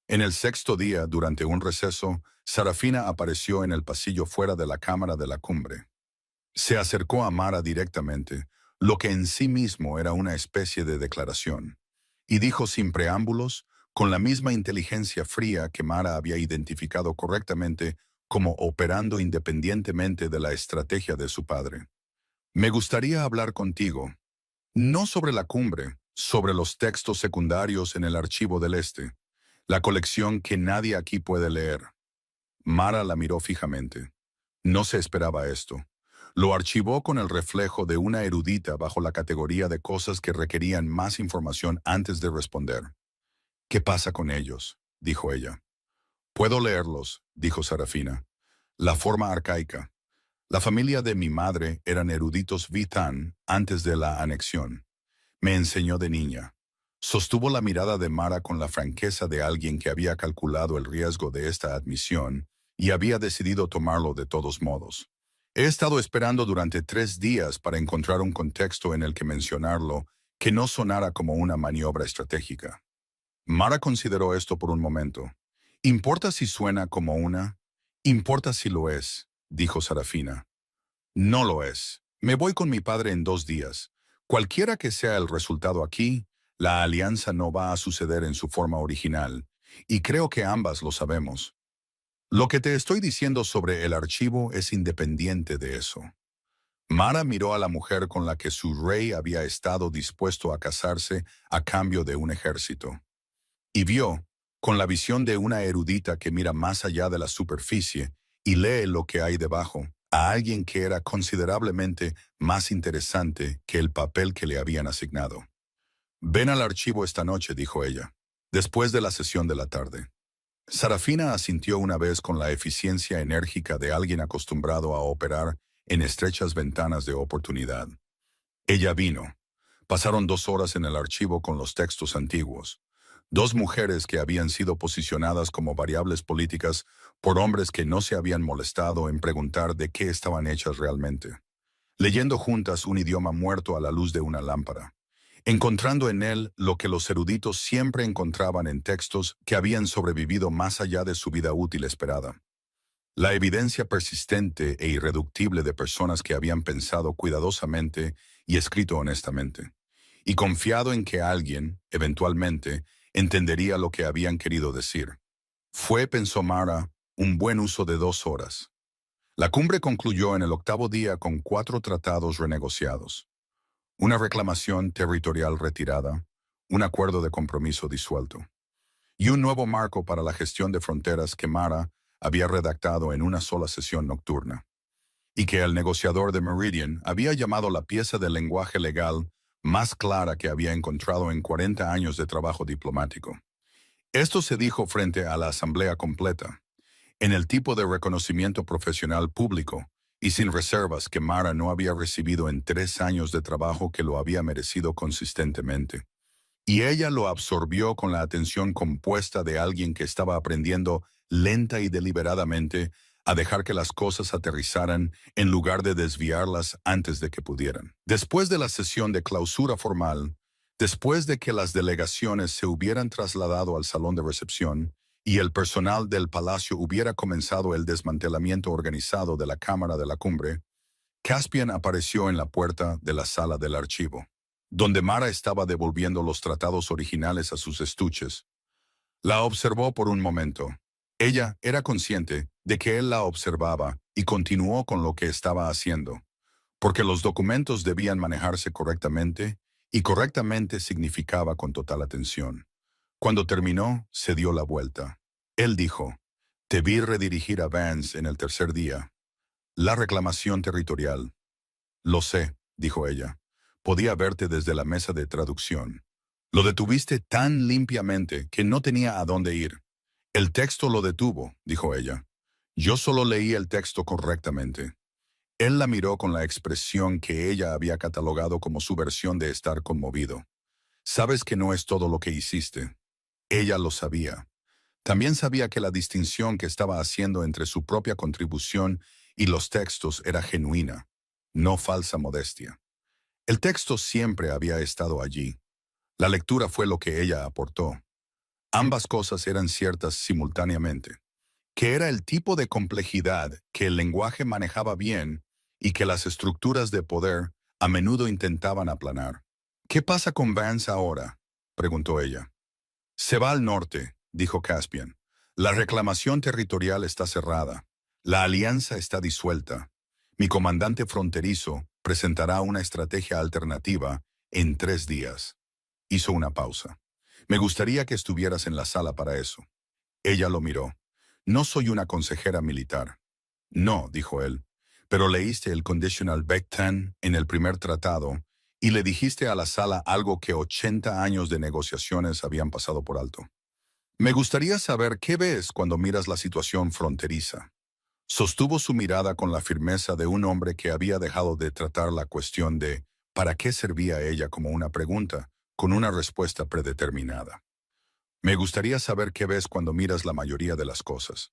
En el sexto día, durante un receso, Sarafina apareció en el pasillo fuera de la cámara de la cumbre. Se acercó a Mara directamente, lo que en sí mismo era una especie de declaración, y dijo sin preámbulos, con la misma inteligencia fría que Mara había identificado correctamente como operando independientemente de la estrategia de su padre. Me gustaría hablar contigo, no sobre la cumbre, sobre los textos secundarios en el Archivo del Este, la colección que nadie aquí puede leer. Mara la miró fijamente. No se esperaba esto. Lo archivó con el reflejo de una erudita bajo la categoría de cosas que requerían más información antes de responder. ¿Qué pasa con ellos?, dijo ella. Puedo leerlos, dijo Sarafina. La forma arcaica. La familia de mi madre eran eruditos Vitan antes de la anexión. Me enseñó de niña. Sostuvo la mirada de Mara con la franqueza de alguien que había calculado el riesgo de esta admisión y había decidido tomarlo de todos modos. He estado esperando durante 3 días para encontrar un contexto en el que mencionarlo que no sonara como una maniobra estratégica. Mara consideró esto por un momento. ¿Importa si suena como una? Importa si lo es, dijo Sarafina. No lo es. Me voy con mi padre en 2 días. Cualquiera que sea el resultado aquí, la alianza no va a suceder en su forma original, y creo que ambas lo sabemos. Lo que te estoy diciendo sobre el archivo es independiente de eso. Mara miró a la mujer con la que su rey había estado dispuesto a casarse a cambio de un ejército. Y vio, con la visión de una erudita que mira más allá de la superficie y lee lo que hay debajo, a alguien que era considerablemente más interesante que el papel que le habían asignado. Ven al archivo esta noche, dijo ella, después de la sesión de la tarde. Sarafina asintió una vez con la eficiencia enérgica de alguien acostumbrado a operar en estrechas ventanas de oportunidad. Ella vino. Pasaron 2 horas en el archivo con los textos antiguos. 2 mujeres que habían sido posicionadas como variables políticas por hombres que no se habían molestado en preguntar de qué estaban hechas realmente. Leyendo juntas un idioma muerto a la luz de una lámpara, encontrando en él lo que los eruditos siempre encontraban en textos que habían sobrevivido más allá de su vida útil esperada. La evidencia persistente e irreductible de personas que habían pensado cuidadosamente y escrito honestamente, y confiado en que alguien, eventualmente, entendería lo que habían querido decir. Fue, pensó Mara, un buen uso de 2 horas. La cumbre concluyó en el 8.º día con 4 tratados renegociados. Una reclamación territorial retirada, un acuerdo de compromiso disuelto, y un nuevo marco para la gestión de fronteras que Mara había redactado en una sola sesión nocturna, y que el negociador de Meridian había llamado la pieza de lenguaje legal más clara que había encontrado en 40 años de trabajo diplomático. Esto se dijo frente a la asamblea completa, en el tipo de reconocimiento profesional público y sin reservas que Mara no había recibido en 3 años de trabajo que lo había merecido consistentemente. Y ella lo absorbió con la atención compuesta de alguien que estaba aprendiendo lenta y deliberadamente a dejar que las cosas aterrizaran en lugar de desviarlas antes de que pudieran. Después de la sesión de clausura formal, después de que las delegaciones se hubieran trasladado al salón de recepción y el personal del palacio hubiera comenzado el desmantelamiento organizado de la Cámara de la Cumbre, Caspian apareció en la puerta de la sala del archivo, donde Mara estaba devolviendo los tratados originales a sus estuches. La observó por un momento. Ella era consciente de que él la observaba y continuó con lo que estaba haciendo, porque los documentos debían manejarse correctamente, y correctamente significaba con total atención. Cuando terminó, se dio la vuelta. Él dijo, «Te vi redirigir a Vance en el 3.er día. La reclamación territorial». «Lo sé», dijo ella. «Podía verte desde la mesa de traducción. Lo detuviste tan limpiamente que no tenía a dónde ir». «El texto lo detuvo», dijo ella. «Yo solo leí el texto correctamente». Él la miró con la expresión que ella había catalogado como su versión de estar conmovido. «Sabes que no es todo lo que hiciste». Ella lo sabía. También sabía que la distinción que estaba haciendo entre su propia contribución y los textos era genuina, no falsa modestia. El texto siempre había estado allí. La lectura fue lo que ella aportó. Ambas cosas eran ciertas simultáneamente, que era el tipo de complejidad que el lenguaje manejaba bien y que las estructuras de poder a menudo intentaban aplanar. ¿Qué pasa con Vance ahora?, preguntó ella. Se va al norte, dijo Caspian. La reclamación territorial está cerrada. La alianza está disuelta. Mi comandante fronterizo presentará una estrategia alternativa en 3 días. Hizo una pausa. Me gustaría que estuvieras en la sala para eso. Ella lo miró. No soy una consejera militar. No, dijo él, pero leíste el Conditional Back-10 en el primer tratado y le dijiste a la sala algo que 80 años de negociaciones habían pasado por alto. Me gustaría saber qué ves cuando miras la situación fronteriza. Sostuvo su mirada con la firmeza de un hombre que había dejado de tratar la cuestión de ¿para qué servía ella como una pregunta, con una respuesta predeterminada? Me gustaría saber qué ves cuando miras la mayoría de las cosas.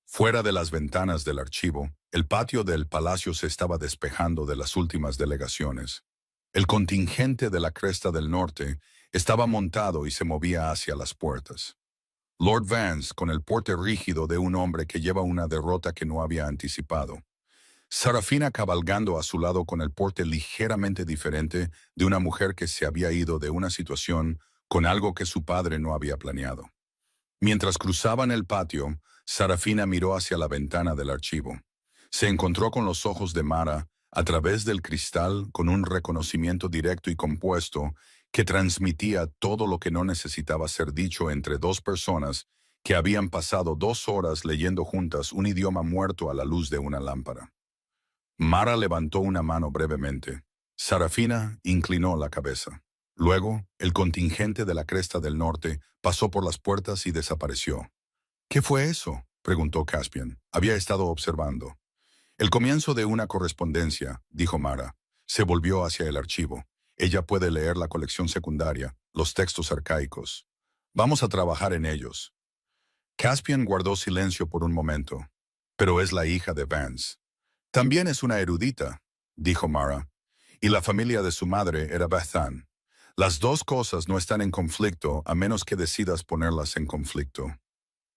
Fuera de las ventanas del archivo, el patio del palacio se estaba despejando de las últimas delegaciones. El contingente de la Cresta del Norte estaba montado y se movía hacia las puertas. Lord Vance, con el porte rígido de un hombre que lleva una derrota que no había anticipado. Sarafina cabalgando a su lado con el porte ligeramente diferente de una mujer que se había ido de una situación con algo que su padre no había planeado. Mientras cruzaban el patio, Sarafina miró hacia la ventana del archivo. Se encontró con los ojos de Mara a través del cristal con un reconocimiento directo y compuesto que transmitía todo lo que no necesitaba ser dicho entre dos personas que habían pasado 2 horas leyendo juntas un idioma muerto a la luz de una lámpara. Mara levantó una mano brevemente. Sarafina inclinó la cabeza. Luego, el contingente de la Cresta del Norte pasó por las puertas y desapareció. ¿Qué fue eso?, preguntó Caspian. Había estado observando. El comienzo de una correspondencia, dijo Mara. Se volvió hacia el archivo. Ella puede leer la colección secundaria, los textos arcaicos. Vamos a trabajar en ellos. Caspian guardó silencio por un momento. Pero es la hija de Vance. También es una erudita, dijo Mara. Y la familia de su madre era Bethan. Las dos cosas no están en conflicto a menos que decidas ponerlas en conflicto.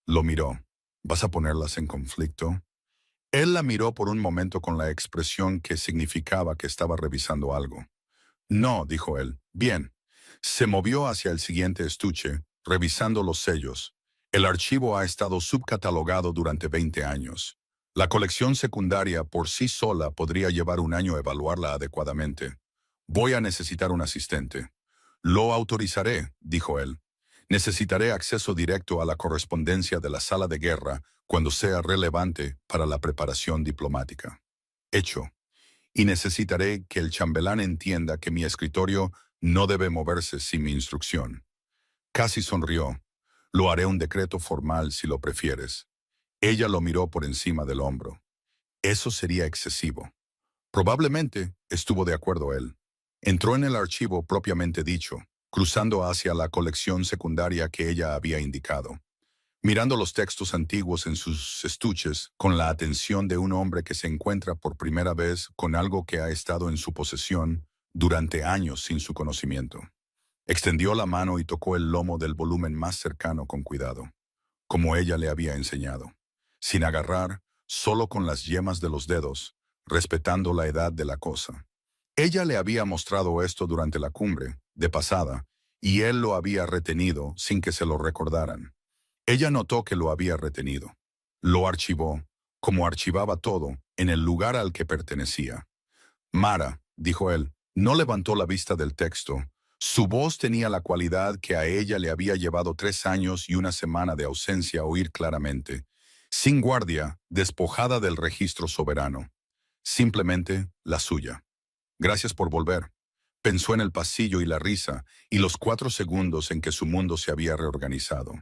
Lo miró. ¿Vas a ponerlas en conflicto? Él la miró por un momento con la expresión que significaba que estaba revisando algo. No, dijo él. Bien. Se movió hacia el siguiente estuche, revisando los sellos. El archivo ha estado subcatalogado durante 20 años. La colección secundaria por sí sola podría llevar un año evaluarla adecuadamente. Voy a necesitar un asistente. Lo autorizaré, dijo él. Necesitaré acceso directo a la correspondencia de la sala de guerra cuando sea relevante para la preparación diplomática. Hecho. Y necesitaré que el chambelán entienda que mi escritorio no debe moverse sin mi instrucción. Casi sonrió. Lo haré un decreto formal si lo prefieres. Ella lo miró por encima del hombro. Eso sería excesivo. Probablemente estuvo de acuerdo él. Entró en el archivo propiamente dicho, cruzando hacia la colección secundaria que ella había indicado. Mirando los textos antiguos en sus estuches con la atención de un hombre que se encuentra por primera vez con algo que ha estado en su posesión durante años sin su conocimiento. Extendió la mano y tocó el lomo del volumen más cercano con cuidado, como ella le había enseñado, sin agarrar, solo con las yemas de los dedos, respetando la edad de la cosa. Ella le había mostrado esto durante la cumbre, de pasada, y él lo había retenido sin que se lo recordaran. Ella notó que lo había retenido. Lo archivó, como archivaba todo, en el lugar al que pertenecía. Mara, dijo él, no levantó la vista del texto. Su voz tenía la cualidad que a ella le había llevado 3 años y una semana de ausencia oír claramente. Sin guardia, despojada del registro soberano. Simplemente la suya. Gracias por volver. Pensó en el pasillo y la risa, y los 4 segundos en que su mundo se había reorganizado.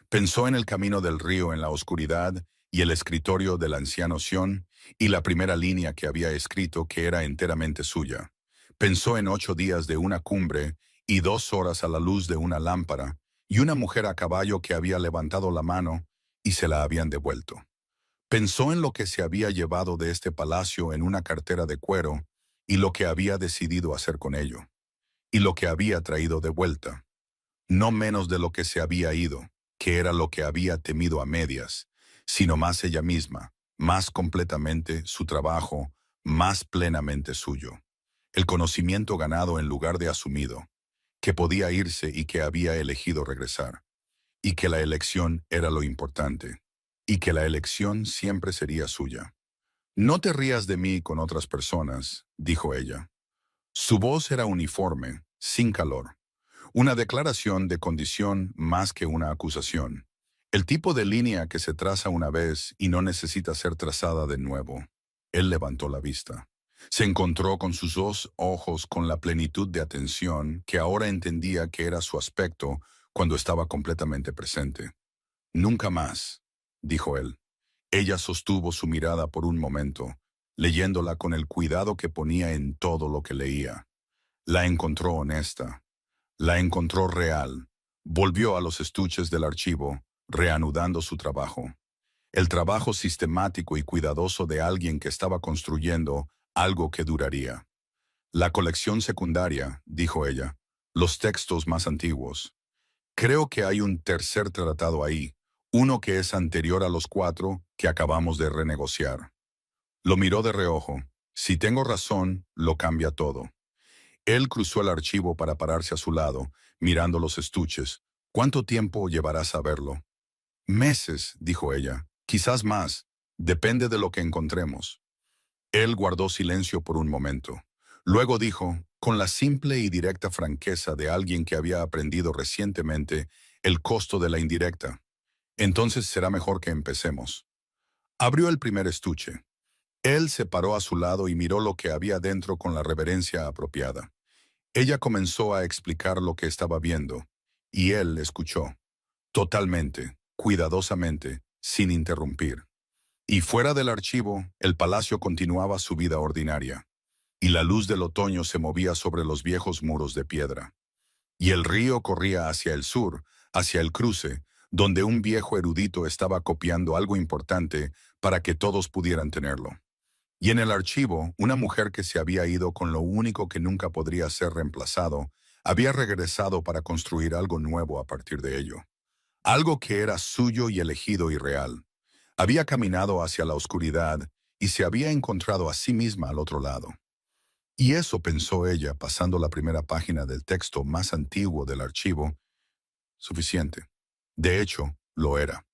Pensó en el camino del río en la oscuridad y el escritorio del anciano Sion y la primera línea que había escrito que era enteramente suya. Pensó en 8 días de una cumbre y 2 horas a la luz de una lámpara y una mujer a caballo que había levantado la mano y se la habían devuelto. Pensó en lo que se había llevado de este palacio en una cartera de cuero y lo que había decidido hacer con ello, y lo que había traído de vuelta, no menos de lo que se había ido, que era lo que había temido a medias, sino más ella misma, más completamente su trabajo, más plenamente suyo. El conocimiento ganado en lugar de asumido, que podía irse y que había elegido regresar, y que la elección era lo importante, y que la elección siempre sería suya. No te rías de mí con otras personas, dijo ella. Su voz era uniforme, sin calor. Una declaración de condición más que una acusación. El tipo de línea que se traza una vez y no necesita ser trazada de nuevo. Él levantó la vista. Se encontró con sus dos ojos con la plenitud de atención que ahora entendía que era su aspecto cuando estaba completamente presente. Nunca más, dijo él. Ella sostuvo su mirada por un momento, leyéndola con el cuidado que ponía en todo lo que leía. La encontró honesta. La encontró real. Volvió a los estuches del archivo, reanudando su trabajo. El trabajo sistemático y cuidadoso de alguien que estaba construyendo algo que duraría. La colección secundaria, dijo ella, los textos más antiguos. Creo que hay un tercer tratado ahí, uno que es anterior a los 4 que acabamos de renegociar. Lo miró de reojo. Si tengo razón, lo cambia todo. Él cruzó el archivo para pararse a su lado, mirando los estuches. ¿Cuánto tiempo llevarás a verlo? Meses, dijo ella. Quizás más. Depende de lo que encontremos. Él guardó silencio por un momento. Luego dijo, con la simple y directa franqueza de alguien que había aprendido recientemente el costo de la indirecta. Entonces será mejor que empecemos. Abrió el primer estuche. Él se paró a su lado y miró lo que había dentro con la reverencia apropiada. Ella comenzó a explicar lo que estaba viendo, y él escuchó, totalmente, cuidadosamente, sin interrumpir. Y fuera del archivo, el palacio continuaba su vida ordinaria, y la luz del otoño se movía sobre los viejos muros de piedra. Y el río corría hacia el sur, hacia el cruce, donde un viejo erudito estaba copiando algo importante para que todos pudieran tenerlo. Y en el archivo, una mujer que se había ido con lo único que nunca podría ser reemplazado, había regresado para construir algo nuevo a partir de ello. Algo que era suyo y elegido y real. Había caminado hacia la oscuridad y se había encontrado a sí misma al otro lado. Y eso pensó ella pasando la primera página del texto más antiguo del archivo, suficiente. De hecho, lo era.